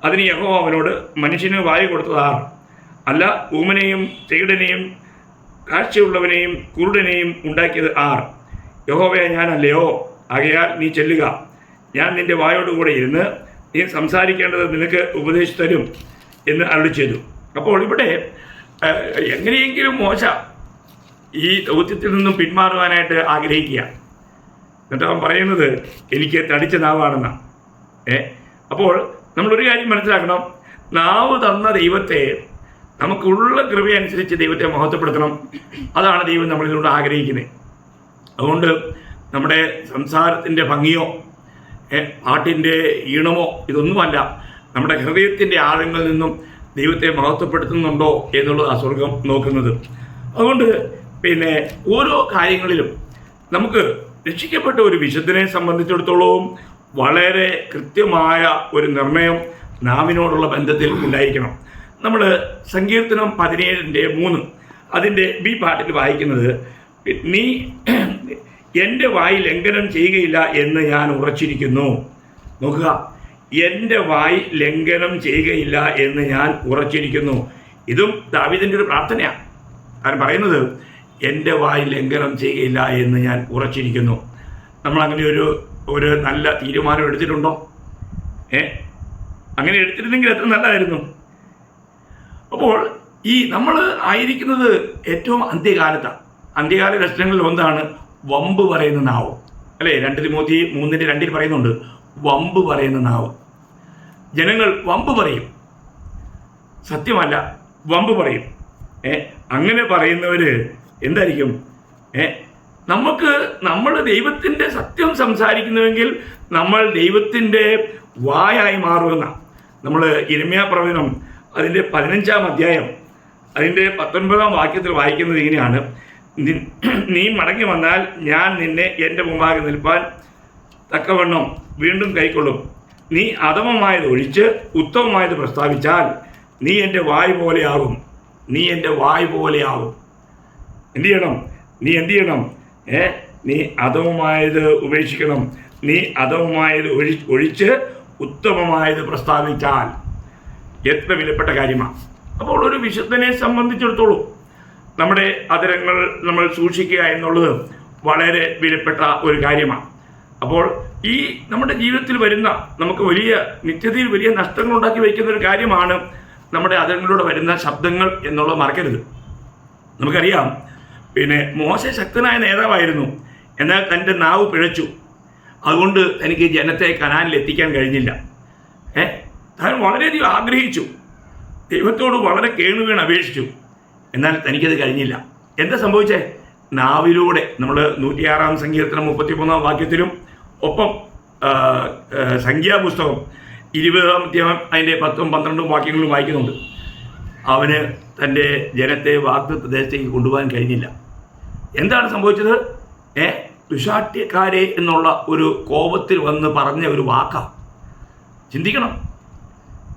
അതിന് യഹോവ അവനോട്, മനുഷ്യന് വായു കൊടുത്തതാർ? അല്ല, ഊമനെയും ചെകിടനെയും കാഴ്ചയുള്ളവനെയും കുരുടനെയും ഉണ്ടാക്കിയത് ആർ? യഹോവയായ ഞാനല്ലയോ? ആകയാൽ നീ ചെല്ലുക, ഞാൻ നിന്റെ വായോടുകൂടെ ഇരുന്ന് നീ സംസാരിക്കേണ്ടത് നിനക്ക് ഉപദേശിച്ചു തരും എന്ന് അരുളി ചെയ്തു. അപ്പോൾ ഇവിടെ എങ്ങനെയെങ്കിലും മോശ ഈ ദൗത്യത്തിൽ നിന്നും പിന്മാറുവാനായിട്ട് ആഗ്രഹിക്കുക. എന്നിട്ട് അവൻ പറയുന്നത് എനിക്ക് തടിച്ച നാവാണെന്നാണ്. അപ്പോൾ നമ്മളൊരു കാര്യം മനസ്സിലാക്കണം, നാവ് തന്ന ദൈവത്തെ, നമുക്കുള്ള കൃപയനുസരിച്ച് ദൈവത്തെ മഹത്വപ്പെടുത്തണം. അതാണ് ദൈവം നമ്മളിതിലൂടെ ആഗ്രഹിക്കുന്നത്. അതുകൊണ്ട് നമ്മുടെ സംസാരത്തിൻ്റെ ഭംഗിയോ പാട്ടിൻ്റെ ഈണമോ ഇതൊന്നുമല്ല, നമ്മുടെ ഹൃദയത്തിൻ്റെ ആഴങ്ങളിൽ നിന്നും ദൈവത്തെ മഹത്വപ്പെടുത്തുന്നുണ്ടോ എന്നുള്ളത് ആ സ്വർഗം നോക്കുന്നത്. അതുകൊണ്ട് ഓരോ കാര്യങ്ങളിലും നമുക്ക് രക്ഷിക്കപ്പെട്ട ഒരു വിശുദ്ധനെ സംബന്ധിച്ചിടത്തോളം വളരെ കൃത്യമായ ഒരു നിർണയം നാവിനോടുള്ള ബന്ധത്തിൽ ഉണ്ടായിരിക്കണം. നമ്മൾ സങ്കീർത്തനം 17:3 അതിൻ്റെ ബി പാട്ടിൽ വായിക്കുന്നത്, നീ എൻ്റെ വായി ലംഘനം ചെയ്യുകയില്ല എന്ന് ഞാൻ ഉറച്ചിരിക്കുന്നു. നോക്കുക, എൻ്റെ വായി ലംഘനം ചെയ്യുകയില്ല എന്ന് ഞാൻ ഉറച്ചിരിക്കുന്നു. ഇതും ദാവീദിൻ്റെ ഒരു പ്രാർത്ഥനയാണ്. കാരണം പറയുന്നത് എൻ്റെ വായി ലംഘനം ചെയ്യുകയില്ല എന്ന് ഞാൻ ഉറച്ചിരിക്കുന്നു. നമ്മളങ്ങനെ ഒരു നല്ല തീരുമാനം എടുത്തിട്ടുണ്ടോ? അങ്ങനെ എടുത്തിരുന്നെങ്കിൽ എത്ര നല്ലതായിരുന്നു. അപ്പോൾ നമ്മൾ ആയിരിക്കുന്നത് ഏറ്റവും അന്ത്യകാലത്താണ്. അന്ത്യകാല ലക്ഷണങ്ങളിൽ ഒന്നാണ് വമ്പ് പറയുന്ന നാവ്, അല്ലേ? 2 തിമോത്തി 3:2 പറയുന്നുണ്ട്, വമ്പ് പറയുന്ന നാവ്. ജനങ്ങൾ വമ്പ് പറയും, സത്യമല്ല, വമ്പ് പറയും. അങ്ങനെ പറയുന്നവർ എന്തായിരിക്കും? നമ്മൾ ദൈവത്തിൻ്റെ സത്യം സംസാരിക്കുന്നുവെങ്കിൽ നമ്മൾ ദൈവത്തിൻ്റെ വായായി മാറുമെന്ന നമ്മൾ യിരെമ്യാ പ്രവചനം അതിൻ്റെ 15-ാം അധ്യായം അതിൻ്റെ 19-ാം വാക്യത്തിൽ വായിക്കുന്നത് ഇങ്ങനെയാണ്, നീ മടങ്ങി വന്നാൽ ഞാൻ നിന്നെ എൻ്റെ മുമ്പാകെ നിൽപ്പാൻ തക്കവണ്ണം വീണ്ടും കൈക്കൊള്ളും. നീ അധമമായത് ഒഴിച്ച് ഉത്തമമായത് പ്രസ്താവിച്ചാൽ നീ എൻ്റെ വായ് പോലെയാകും. നീ എൻ്റെ വായ് പോലെയാകും. എന്തു ചെയ്യണം? നീ എന്തു ചെയ്യണം? നീ അധമമായത് ഉപേക്ഷിക്കണം. നീ അധമമായത് ഒഴിച്ച് ഉത്തമമായത് പ്രസ്താവിച്ചാൽ എത്ര വിലപ്പെട്ട കാര്യമാണ്. അപ്പോൾ ഒരു വിശുദ്ധനെ സംബന്ധിച്ചിടത്തോളം നമ്മുടെ അധരങ്ങൾ നമ്മൾ സൂക്ഷിക്കുക എന്നുള്ളത് വളരെ വിലപ്പെട്ട ഒരു കാര്യമാണ്. അപ്പോൾ ഈ നമ്മുടെ ജീവിതത്തിൽ വരുന്ന നമുക്ക് നിത്യതയിൽ വലിയ നഷ്ടങ്ങൾ ഉണ്ടാക്കി വയ്ക്കുന്ന ഒരു കാര്യമാണ് നമ്മുടെ അധരങ്ങളിലൂടെ വരുന്ന ശബ്ദങ്ങൾ എന്നുള്ളത് മറക്കരുത്. നമുക്കറിയാം, മോശ ശക്തനായ നേതാവായിരുന്നു, എന്നാൽ തൻ്റെ നാവ് പിഴച്ചു. അതുകൊണ്ട് തനിക്ക് ജനത്തെ കനാനിൽ എത്തിക്കാൻ കഴിഞ്ഞില്ല. താൻ വളരെയധികം ആഗ്രഹിച്ചു, ദൈവത്തോട് വളരെ കേണുവീണ് അപേക്ഷിച്ചു, എന്നാൽ തനിക്കത് കഴിഞ്ഞില്ല. എന്താ സംഭവിച്ചേ? നാവിലൂടെ നമ്മൾ 106-ാം സങ്കീർത്തനം 33-ാം വാക്യത്തിലും ഒപ്പം സംഖ്യാപുസ്തകം 20-ാം അധ്യായം അതിൻ്റെ 10ഉം 12ഉം വാക്യങ്ങളും വായിക്കുന്നുണ്ട്. അവന് തൻ്റെ ജനത്തെ വാഗ്ദത്ത ദേശത്തേക്ക് കൊണ്ടുപോകാൻ കഴിഞ്ഞില്ല. എന്താണ് സംഭവിച്ചത്? ദുശാഠ്യക്കാരെ എന്നുള്ള ഒരു കോപത്തിൽ വന്ന് പറഞ്ഞ ഒരു വാക്കാണ്. ചിന്തിക്കണം,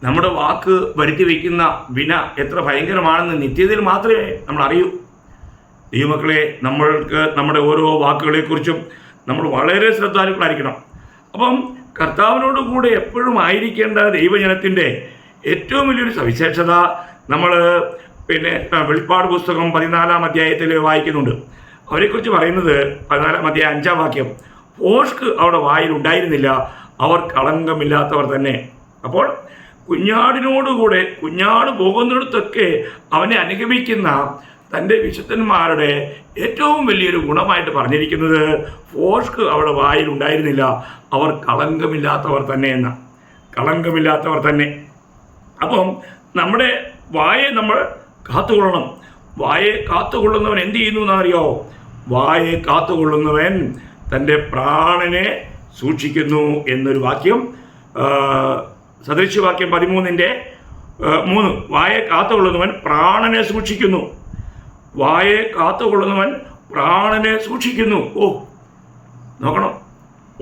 നമ്മുടെ വാക്ക് വരുത്തി വയ്ക്കുന്ന വിന എത്ര ഭയങ്കരമാണെന്ന് നിത്യതയിൽ മാത്രമേ നമ്മൾ അറിയൂ. ദൈവമക്കളെ, നമ്മൾക്ക് നമ്മുടെ ഓരോ വാക്കുകളെക്കുറിച്ചും നമ്മൾ വളരെ ശ്രദ്ധാലുക്കളായിരിക്കണം. അപ്പം കർത്താവിനോട് കൂടെ എപ്പോഴും ആയിരിക്കേണ്ട ദൈവജനത്തിൻ്റെ ഏറ്റവും വലിയൊരു സവിശേഷത നമ്മൾ വെളിപ്പാട് പുസ്തകം 14-ാം അധ്യായത്തിൽ വായിക്കുന്നുണ്ട്. അവരെക്കുറിച്ച് പറയുന്നത് 14-ാം അധ്യായം 5-ാം വാക്യം, ഭോഷ്ക് അവിടെ വായിൽ ഉണ്ടായിരുന്നില്ല, അവർ കളങ്കമില്ലാത്തവർ തന്നെ. അപ്പോൾ കുഞ്ഞാടിനോടുകൂടെ കുഞ്ഞാട് പോകുന്നിടത്തൊക്കെ അവനെ അനുഗമിക്കുന്ന തൻ്റെ വിശുദ്ധന്മാരുടെ ഏറ്റവും വലിയൊരു ഗുണമായിട്ട് പറഞ്ഞിരിക്കുന്നത് ഭോഷ്ക് അവിടെ വായിൽ ഉണ്ടായിരുന്നില്ല, അവർ കളങ്കമില്ലാത്തവർ തന്നെ എന്ന. കളങ്കമില്ലാത്തവർ തന്നെ. അപ്പം നമ്മുടെ വായെ നമ്മൾ കാത്തുകൊള്ളണം. വായെ കാത്തുകൊള്ളുന്നവൻ എന്ത് ചെയ്യുന്നു എന്നറിയോ? വായെ കാത്തുകൊള്ളുന്നവൻ തൻ്റെ പ്രാണനെ സൂക്ഷിക്കുന്നു എന്നൊരു വാക്യം, സദൃശ്യവാക്യം 13:3. വായെ കാത്തുകൊള്ളുന്നവൻ പ്രാണനെ സൂക്ഷിക്കുന്നു. വായെ കാത്തുകൊള്ളുന്നവൻ പ്രാണനെ സൂക്ഷിക്കുന്നു. നോക്കണം,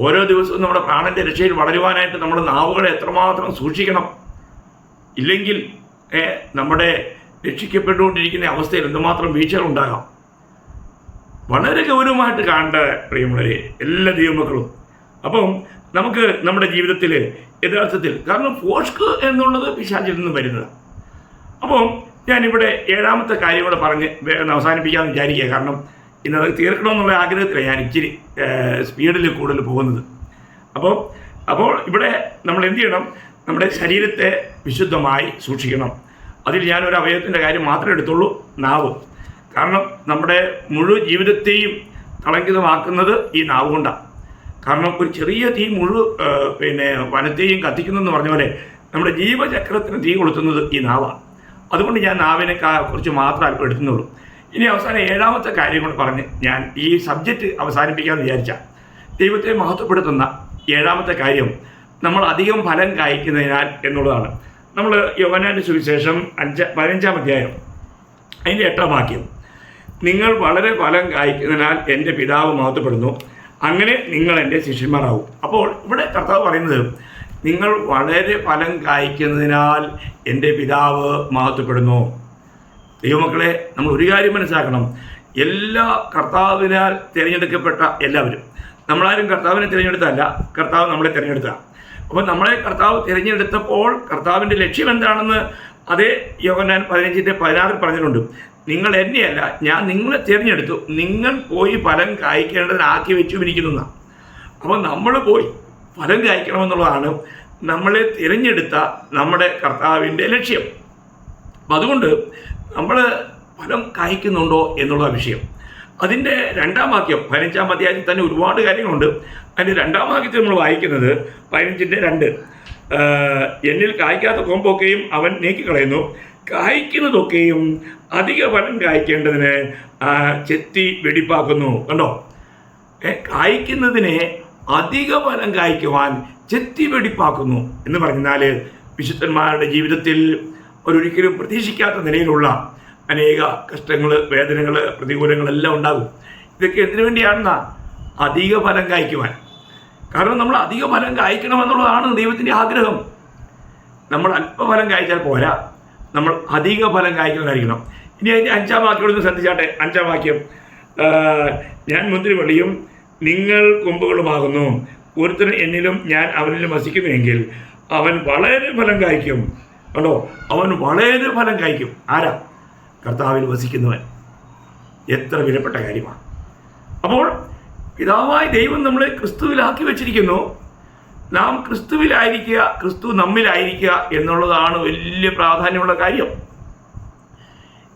ഓരോ ദിവസവും നമ്മുടെ പ്രാണന്റെ രക്ഷയിൽ വളരുവാനായിട്ട് നമ്മൾ നാവുകളെ എത്രമാത്രം സൂക്ഷിക്കണം. ഇല്ലെങ്കിൽ നമ്മുടെ രക്ഷിക്കപ്പെട്ടുകൊണ്ടിരിക്കുന്ന അവസ്ഥയിൽ എന്തുമാത്രം വീഴ്ചകളുണ്ടാകാം. വളരെ ഗൗരവമായിട്ട് കാണേണ്ട പ്രിയമുള്ളവരെ, എല്ലാ ദൈവമക്കളും. അപ്പം നമുക്ക് നമ്മുടെ ജീവിതത്തിൽ യഥാർത്ഥത്തിൽ, കാരണം ഭോഷ്ക് എന്നുള്ളത് പിശാചിൽ നിന്ന് വരുന്നത്. അപ്പം ഞാനിവിടെ 7ാമത്തെ കാര്യം കൂടെ പറഞ്ഞ് അവസാനിപ്പിക്കാമെന്ന് വിചാരിക്കുക. കാരണം ഇന്നത് തീർക്കണമെന്നുള്ള ആഗ്രഹത്തിലാണ് ഞാൻ ഇച്ചിരി സ്പീഡിൽ കൂടുതൽ പോകുന്നത്. അപ്പോൾ ഇവിടെ നമ്മൾ എന്ത് ചെയ്യണം? നമ്മുടെ ശരീരത്തെ വിശുദ്ധമായി സൂക്ഷിക്കണം. അതിൽ ഞാനൊരു അവയവത്തിൻ്റെ കാര്യം മാത്രമേ എടുത്തുള്ളൂ, നാവ്. കാരണം നമ്മുടെ മുഴുവൻ ജീവിതത്തെയും കളങ്കിതമാക്കുന്നത് ഈ നാവ് കൊണ്ടാണ്. കാരണം ഒരു ചെറിയ തീ വനത്തെയും കത്തിക്കുന്നതെന്ന് പറഞ്ഞ പോലെ നമ്മുടെ ജീവചക്രത്തിന് തീ കൊളുത്തുന്നത് ഈ നാവാണ്. അതുകൊണ്ട് ഞാൻ നാവിനെ കുറിച്ച് മാത്രമേ അല്പം എടുക്കുന്നുള്ളൂ. ഇനി അവസാനം 7ാമത്തെ കാര്യം കൂടെ പറഞ്ഞ് ഞാൻ ഈ സബ്ജക്റ്റ് അവസാനിപ്പിക്കാമെന്ന് വിചാരിച്ച ദൈവത്തെ മഹത്വപ്പെടുത്തുന്ന 7ാമത്തെ കാര്യം നമ്മൾ അധികം ഫലം കായ്ക്കുന്നതിനാൽ എന്നുള്ളതാണ്. നമ്മൾ യോഹന്നാന്റെ സുവിശേഷം 15-ാം അധ്യായം അതിൻ്റെ 8ാം വാക്യം, നിങ്ങൾ വളരെ ഫലം കായ്ക്കുന്നതിനാൽ എൻ്റെ പിതാവ് മഹത്വപ്പെടുന്നു, അങ്ങനെ നിങ്ങൾ എൻ്റെ ശിഷ്യന്മാരാകും. അപ്പോൾ ഇവിടെ കർത്താവ് പറയുന്നത് നിങ്ങൾ വളരെ ഫലം കായ്ക്കുന്നതിനാൽ എൻ്റെ പിതാവ് മഹത്വപ്പെടുന്നു. ദൈവമക്കളെ, നമ്മൾ ഒരു കാര്യം മനസ്സിലാക്കണം. എല്ലാ കർത്താവിനാൽ തിരഞ്ഞെടുക്കപ്പെട്ട എല്ലാവരും, നമ്മളാരും കർത്താവിനെ തിരഞ്ഞെടുത്തല്ല, കർത്താവ് നമ്മളെ തിരഞ്ഞെടുത്ത. അപ്പോൾ നമ്മളെ കർത്താവ് തിരഞ്ഞെടുത്തപ്പോൾ കർത്താവിൻ്റെ ലക്ഷ്യം എന്താണെന്ന് അതേ യോഹന്നാൻ 15:16 പറഞ്ഞിട്ടുണ്ട്. നിങ്ങൾ എന്നെയല്ല, ഞാൻ നിങ്ങളെ തിരഞ്ഞെടുത്തു, നിങ്ങൾ പോയി ഫലം കായ്ക്കേണ്ടതിനാക്കി വെച്ചുമിരിക്കുന്ന. അപ്പോൾ നമ്മൾ പോയി ഫലം കായ്ക്കണമെന്നുള്ളതാണ് നമ്മളെ തിരഞ്ഞെടുത്ത നമ്മുടെ കർത്താവിൻ്റെ ലക്ഷ്യം. അപ്പം അതുകൊണ്ട് നമ്മൾ ഫലം കായ്ക്കുന്നുണ്ടോ എന്നുള്ള വിഷയം. അതിൻ്റെ 2ാം വാക്യം 15-ാം അധ്യായത്തിൽ തന്നെ ഒരുപാട് കാര്യങ്ങളുണ്ട്. അതിൻ്റെ 2ാം വാക്യത്തിൽ നമ്മൾ വായിക്കുന്നത് 15-2, എന്നിൽ കായ്ക്കാത്ത കൊമ്പൊക്കെയും അവൻ നീക്കിക്കളയുന്നു, കായ്ക്കുന്നതൊക്കെയും അധിക ഫലം കായ്ക്കേണ്ടതിന് ചെത്തി വെടിപ്പാക്കുന്നു. കണ്ടോ? കായ്ക്കുന്നതിനെ അധിക ഫലം കായ്ക്കുവാൻ ചെത്തി വെടിപ്പാക്കുന്നു എന്ന് പറഞ്ഞാൽ വിശുദ്ധന്മാരുടെ ജീവിതത്തിൽ ഒരിക്കലും പ്രതീക്ഷിക്കാത്ത നിലയിലുള്ള അനേക കഷ്ടങ്ങൾ, വേദനകൾ, പ്രതികൂലങ്ങളെല്ലാം ഉണ്ടാകും. ഇതൊക്കെ എന്തിനു വേണ്ടിയാണെന്നാ? അധിക ഫലം കായ്ക്കുവാൻ. കാരണം നമ്മൾ അധിക ഫലം കായ്ക്കണമെന്നുള്ളതാണ് ദൈവത്തിൻ്റെ ആഗ്രഹം. നമ്മൾ അല്പഫലം കായ്ച്ചാൽ പോരാ, നമ്മൾ അധിക ഫലം കായ്ക്കുന്നതായിരിക്കണം. ഇനി അതിൻ്റെ 5-ാം വാക്യം ഒന്ന് ശ്രദ്ധിച്ചാട്ടെ. 5-ാം വാക്യം, ഞാൻ മുന്തിരിവള്ളിയും നിങ്ങൾ കൊമ്പുകളുമാകുന്നു, ഒരുത്തന് എന്നിലും ഞാൻ അവനിലും വസിക്കുന്നുവെങ്കിൽ അവൻ വളരെ ഫലം കായ്ക്കും. കണ്ടോ? അവൻ വളരെ ഫലം കായ്ക്കും. ആരാ? കർത്താവിൽ വസിക്കുന്നവൻ. എത്ര വിലപ്പെട്ട കാര്യമാണ്. അപ്പോൾ പിതാവായ ദൈവം നമ്മളെ ക്രിസ്തുവിലാക്കി വെച്ചിരിക്കുന്നു. നാം ക്രിസ്തുവിലായിരിക്കുക, ക്രിസ്തു നമ്മിലായിരിക്കുക എന്നുള്ളതാണ് വലിയ പ്രാധാന്യമുള്ള കാര്യം.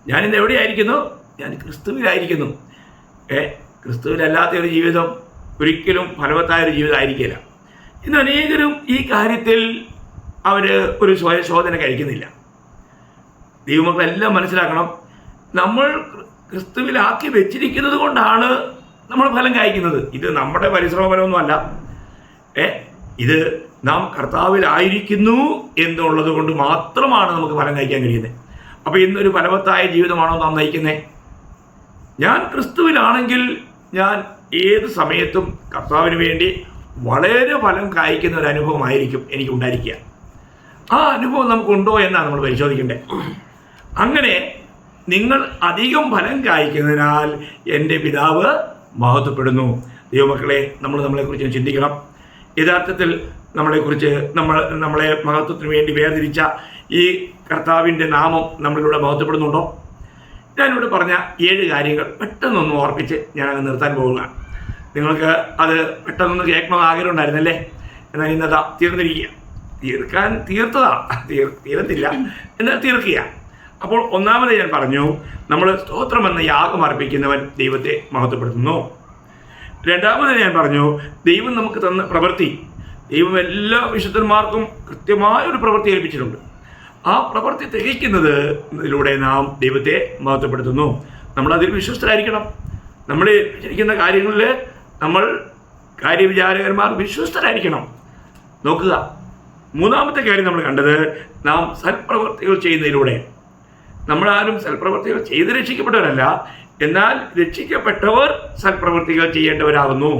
ഞാനിന്ന് എവിടെയായിരിക്കുന്നു? ഞാൻ ക്രിസ്തുവിലായിരിക്കുന്നു. ക്രിസ്തുവിലല്ലാത്ത ഒരു ജീവിതം ഒരിക്കലും ഫലവത്തായൊരു ജീവിതം ആയിരിക്കില്ല. ഇന്ന് അനേകരും ഈ കാര്യത്തിൽ അവർ ഒരു സ്വയശോധന കഴിക്കുന്നില്ല. ദൈവമക്കളെല്ലാം മനസ്സിലാക്കണം, നമ്മൾ ക്രിസ്തുവിലാക്കി വെച്ചിരിക്കുന്നത് കൊണ്ടാണ് നമ്മൾ ഫലം കായ്ക്കുന്നത്. ഇത് നമ്മുടെ പരിശ്രമഫലമൊന്നുമല്ല. ഇത് നാം കർത്താവിലായിരിക്കുന്നു എന്നുള്ളത് കൊണ്ട് മാത്രമാണ് നമുക്ക് ഫലം കായ്ക്കാൻ കഴിയുന്നത്. അപ്പോൾ ഇന്നൊരു ഫലവത്തായ ജീവിതമാണോ നാം നയിക്കുന്നത്? ഞാൻ ക്രിസ്തുവിലാണെങ്കിൽ ഞാൻ ഏത് സമയത്തും കർത്താവിന് വേണ്ടി വളരെ ഫലം കായ്ക്കുന്ന ഒരു അനുഭവമായിരിക്കും എനിക്കുണ്ടായിരിക്കുക. ആ അനുഭവം നമുക്കുണ്ടോ എന്നാണ് നമ്മൾ പരിശോധിക്കേണ്ടത്. അങ്ങനെ നിങ്ങൾ അധികം ഫലം കായ്ക്കുന്നതിനാൽ എൻ്റെ പിതാവ് മഹത്വപ്പെടുന്നു. ദൈവമക്കളെ, നമ്മൾ നമ്മളെക്കുറിച്ച് ചിന്തിക്കണം. യഥാർത്ഥത്തിൽ നമ്മളെക്കുറിച്ച് നമ്മളെ മഹത്വത്തിന് വേണ്ടി വേർതിരിച്ച ഈ കർത്താവിൻ്റെ നാമം നമ്മളിലൂടെ മഹത്വപ്പെടുന്നുണ്ടോ? ഞാനിവിടെ പറഞ്ഞ 7 കാര്യങ്ങൾ പെട്ടെന്നൊന്ന് ഓർപ്പിച്ച് ഞാനങ്ങ് നിർത്താൻ പോവുകയാണ്. നിങ്ങൾക്ക് അത് പെട്ടെന്നൊന്ന് കേൾക്കണമെന്ന് ആഗ്രഹം ഉണ്ടായിരുന്നല്ലേ? എന്നാൽ ഇന്നതാ തീർന്നിരിക്കുക. തീരത്തില്ല, എന്നാൽ തീർക്കുക. അപ്പോൾ ഒന്നാമത് ഞാൻ പറഞ്ഞു, നമ്മൾ സ്തോത്രം എന്ന യാഗം അർപ്പിക്കുന്നവൻ ദൈവത്തെ മഹത്വപ്പെടുത്തുന്നു. 2ാമത് ഞാൻ പറഞ്ഞു, ദൈവം നമുക്ക് തന്ന പ്രവൃത്തി, ദൈവം എല്ലാ വിശുദ്ധന്മാർക്കും കൃത്യമായൊരു പ്രവൃത്തി ഏൽപ്പിച്ചിട്ടുണ്ട്. ആ പ്രവൃത്തി തികയ്ക്കുന്നതിലൂടെ നാം ദൈവത്തെ മഹത്വപ്പെടുത്തുന്നു. നമ്മളതിൽ വിശ്വസ്തരായിരിക്കണം. നമ്മൾ വിചാരിക്കുന്ന കാര്യങ്ങളിൽ നമ്മൾ കാര്യവിചാരകന്മാർ വിശ്വസ്തരായിരിക്കണം. നോക്കുക, 3ാമത്തെ കാര്യം നമ്മൾ കണ്ടത്, നാം സൽപ്രവൃത്തികൾ ചെയ്യുന്നതിലൂടെ. നമ്മളാരും സൽപ്രവൃത്തികൾ ചെയ്ത് രക്ഷിക്കപ്പെട്ടവരല്ല, എന്നാൽ രക്ഷിക്കപ്പെട്ടവർ സൽപ്രവൃത്തികൾ ചെയ്യേണ്ടവരാകുന്നു.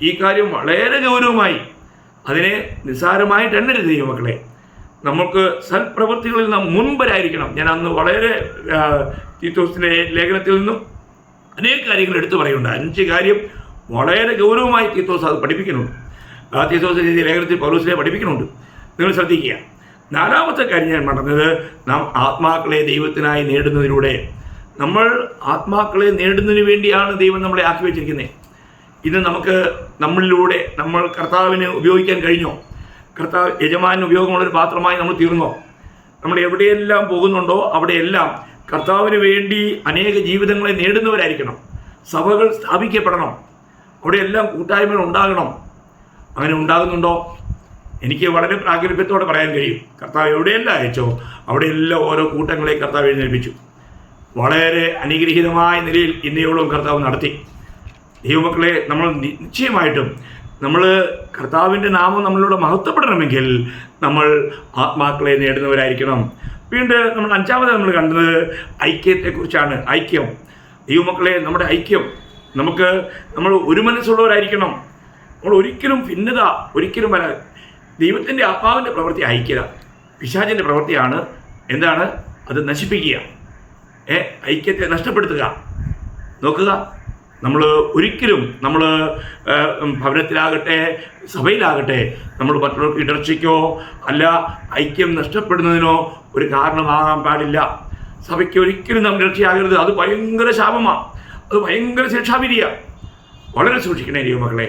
ഈ കാര്യം വളരെ ഗൗരവമായി, അതിനെ നിസ്സാരമായിട്ട് എണ്ണരുത് ദൈവമക്കളെ. നമുക്ക് സൽപ്രവൃത്തികളിൽ നാം മുൻപരായിരിക്കണം. ഞാൻ അന്ന് വളരെ തീത്തോസിൻ്റെ ലേഖനത്തിൽ നിന്നും അനേക കാര്യങ്ങൾ എടുത്തു പറയുന്നുണ്ട്. 5 കാര്യം വളരെ ഗൗരവമായി തീത്തോസ് അത് പഠിപ്പിക്കുന്നുണ്ട്. തീത്തോസിൻ്റെ ലേഖനത്തിൽ പൗലോസിനെ പഠിപ്പിക്കുന്നുണ്ട്. നിങ്ങൾ ശ്രദ്ധിക്കുക. നാലാമത്തെ കാര്യം ഞാൻ പറഞ്ഞത്, നാം ആത്മാക്കളെ ദൈവത്തിനായി നേടുന്നതിലൂടെ, നമ്മൾ ആത്മാക്കളെ നേടുന്നതിന് വേണ്ടിയാണ് ദൈവം നമ്മളെ ആക്കി വെച്ചിരിക്കുന്നത്. ഇന്ന് നമുക്ക് നമ്മളിലൂടെ നമ്മൾ കർത്താവിന് ഉപയോഗിക്കാൻ കഴിഞ്ഞോ? കർത്താവ് യജമാനന് ഉപയോഗമുള്ളൊരു പാത്രമായി നമ്മൾ തീർന്നോ? നമ്മൾ എവിടെയെല്ലാം പോകുന്നുണ്ടോ അവിടെയെല്ലാം കർത്താവിന് വേണ്ടി അനേക ജീവിതങ്ങളെ നേടുന്നവരായിരിക്കണം. സഭകൾ സ്ഥാപിക്കപ്പെടണം, അവിടെയെല്ലാം കൂട്ടായ്മകൾ ഉണ്ടാകണം. അങ്ങനെ ഉണ്ടാകുന്നുണ്ടോ? എനിക്ക് വളരെ പ്രാഗൽഭ്യത്തോടെ പറയാൻ കഴിയും. കർത്താവ് എവിടെയെല്ലാം അയച്ചോ അവിടെയെല്ലാം ഓരോ കൂട്ടങ്ങളെ കർത്താവ് എഴുന്നേൽപ്പിച്ചു. വളരെ അനുഗ്രഹീതമായ നിലയിൽ ഇന്നയോളം കർത്താവ് നടത്തി. ദൈവമക്കളെ, നമ്മൾ നിശ്ചയമായിട്ടും നമ്മൾ കർത്താവിൻ്റെ നാമം നമ്മളിലൂടെ മഹത്വപ്പെടണമെങ്കിൽ നമ്മൾ ആത്മാക്കളെ നേടുന്നവരായിരിക്കണം. വീണ്ടും നമ്മൾ അഞ്ചാമത് നമ്മൾ കണ്ടത് ഐക്യത്തെക്കുറിച്ചാണ്. ഐക്യം. ദൈവമക്കളെ, നമ്മുടെ ഐക്യം, നമ്മൾ ഒരു മനസ്സുള്ളവരായിരിക്കണം. നമ്മൾ ഒരിക്കലും ഭിന്നത ഒരിക്കലും വരാതെ. ദൈവത്തിൻ്റെ ആത്മാവിൻ്റെ പ്രവൃത്തി ഐക്യത, പിശാചിൻ്റെ പ്രവൃത്തിയാണ് എന്താണ്? അത് നശിപ്പിക്കുക, ഐക്യത്തെ നഷ്ടപ്പെടുത്തുക. നോക്കുക, നമ്മൾ ഒരിക്കലും ഭവനത്തിലാകട്ടെ സഭയിലാകട്ടെ നമ്മൾ മറ്റുള്ളവർക്ക് ഇടർച്ചയ്ക്കോ അല്ല ഐക്യം നഷ്ടപ്പെടുന്നതിനോ ഒരു കാരണമാകാൻ പാടില്ല. സഭയ്ക്ക് ഒരിക്കലും നാം ഇടർച്ചയാകരുത്. അത് ഭയങ്കര ശാപമാണ്, അത് ഭയങ്കര ശിക്ഷാവിധിയാണ്. വളരെ സൂക്ഷിക്കണേ ദൈവമക്കളെ.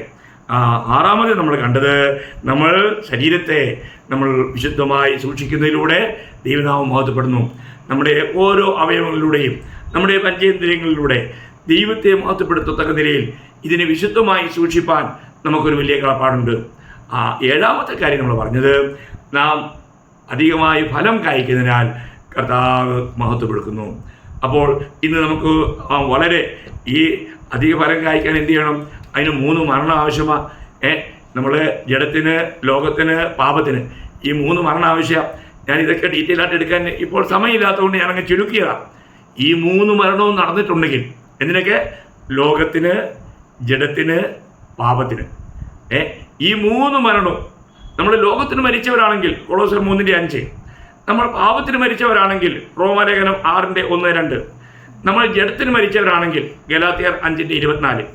ആറാമത് നമ്മൾ കണ്ടത്, നമ്മൾ ശരീരത്തെ നമ്മൾ വിശുദ്ധമായി സൂക്ഷിക്കുന്നതിലൂടെ ദൈവനാമം മഹത്വപ്പെടുന്നു. നമ്മുടെ ഓരോ അവയവങ്ങളിലൂടെയും നമ്മുടെ പഞ്ചേന്ദ്രിയങ്ങളിലൂടെ ദൈവത്തെ മഹത്വപ്പെടുത്തത്തക്ക നിലയിൽ ഇതിനെ വിശുദ്ധമായി സൂക്ഷിപ്പാൻ നമുക്കൊരു വലിയ കടപ്പാടുണ്ട്. ഏഴാമത്തെ കാര്യം നമ്മൾ പറഞ്ഞത്, നാം അധികമായി ഫലം കായ്ക്കുന്നതിനാൽ കർത്താവ് മഹത്വപ്പെടുത്തുന്നു. അപ്പോൾ ഇന്ന് നമുക്ക് വളരെ ഈ അധിക ഫലം കായ്ക്കാൻ എന്ത് ചെയ്യണം? അതിന് 3 മരണം ആവശ്യമാണ്. നമ്മൾ ജഡത്തിന്, ലോകത്തിന്, പാപത്തിന് ഈ 3 മരണം ആവശ്യമാണ്. ഞാൻ ഇതൊക്കെ ഡീറ്റെയിൽ ആയിട്ട് എടുക്കാൻ ഇപ്പോൾ സമയമില്ലാത്തതുകൊണ്ട് ഞാനങ്ങ് ചുരുക്കിയതാണ്. ഈ 3 മരണവും നടന്നിട്ടുണ്ടെങ്കിൽ, എന്തിനൊക്കെ? ലോകത്തിന്, ജഡത്തിന്, പാപത്തിന്. ഈ 3 മരണവും നമ്മൾ ലോകത്തിന് മരിച്ചവരാണെങ്കിൽ കൊളോസ്യർ 3:5, നമ്മൾ പാപത്തിന് മരിച്ചവരാണെങ്കിൽ റോമാലേഖനം 6:1-2, നമ്മൾ ജഡത്തിന് മരിച്ചവരാണെങ്കിൽ ഗലാത്യർ 5:24.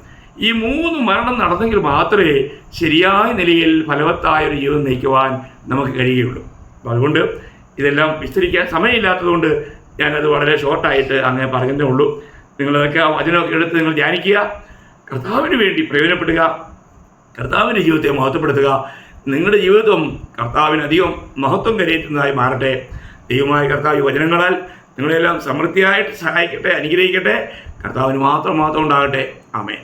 ഈ 3 മരണം നടന്നെങ്കിൽ മാത്രമേ ശരിയായ നിലയിൽ ഫലവത്തായൊരു ജീവിതം നയിക്കുവാൻ നമുക്ക് കഴിയുകയുള്ളൂ. അപ്പോൾ അതുകൊണ്ട് ഇതെല്ലാം വിസ്തരിക്കാൻ സമയമില്ലാത്തതുകൊണ്ട് ഞാനത് വളരെ ഷോർട്ടായിട്ട് അങ്ങനെ പറഞ്ഞതേ ഉള്ളൂ. നിങ്ങളതൊക്കെ വചനമൊക്കെ എടുത്ത് നിങ്ങൾ ധ്യാനിക്കുക, കർത്താവിന് വേണ്ടി പ്രയോജനപ്പെടുക, കർത്താവിൻ്റെ ജീവിതത്തെ മഹത്വപ്പെടുത്തുക. നിങ്ങളുടെ ജീവിതം കർത്താവിനധികം മഹത്വം കരയറ്റുന്നതായി മാറട്ടെ. ദൈവമായ കർത്താവ് വചനങ്ങളാൽ നിങ്ങളെല്ലാം സമൃദ്ധിയായിട്ട് സഹായിക്കട്ടെ, അനുഗ്രഹിക്കട്ടെ. കർത്താവിന് മാത്രം ഉണ്ടാകട്ടെ. ആമേൻ.